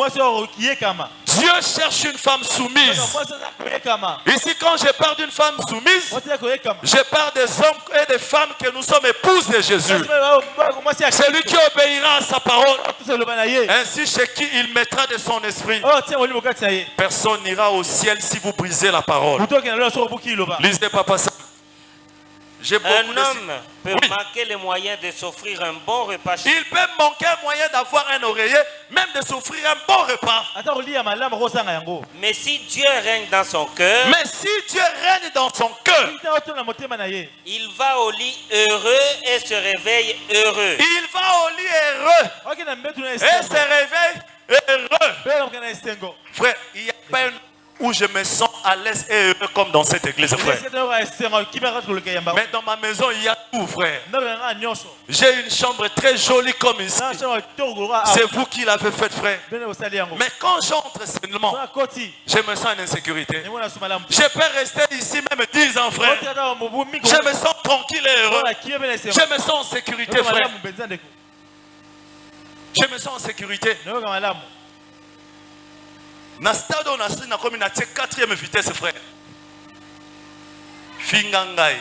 Dieu cherche une femme soumise. Ici, quand je parle d'une femme soumise, je parle des hommes et des femmes que nous sommes épouses de Jésus. Celui qui obéira à sa parole, ainsi chez qui il mettra de son esprit. Personne n'ira au ciel si vous brisez la parole. Lisez papa ça. Un homme peut manquer les moyens de s'offrir un bon repas. Il peut manquer un moyen d'avoir un oreiller, même de s'offrir un bon repas. Mais si Dieu règne dans son cœur, il va au lit heureux et se réveille heureux. Il va au lit heureux et se réveille heureux. Frère, il n'y a pas une où je me sens à l'aise et heureux comme dans cette église, frère. Mais dans ma maison, il y a tout, frère. J'ai une chambre très jolie comme ici. C'est vous qui l'avez faite, frère. Mais quand j'entre seulement, je me sens en insécurité. Je peux rester ici même 10 ans, frère. Je me sens tranquille et heureux. Je me sens en sécurité, frère. Je me sens en sécurité. Na stade on a comme une 4e vitesse, frère. Fingangai.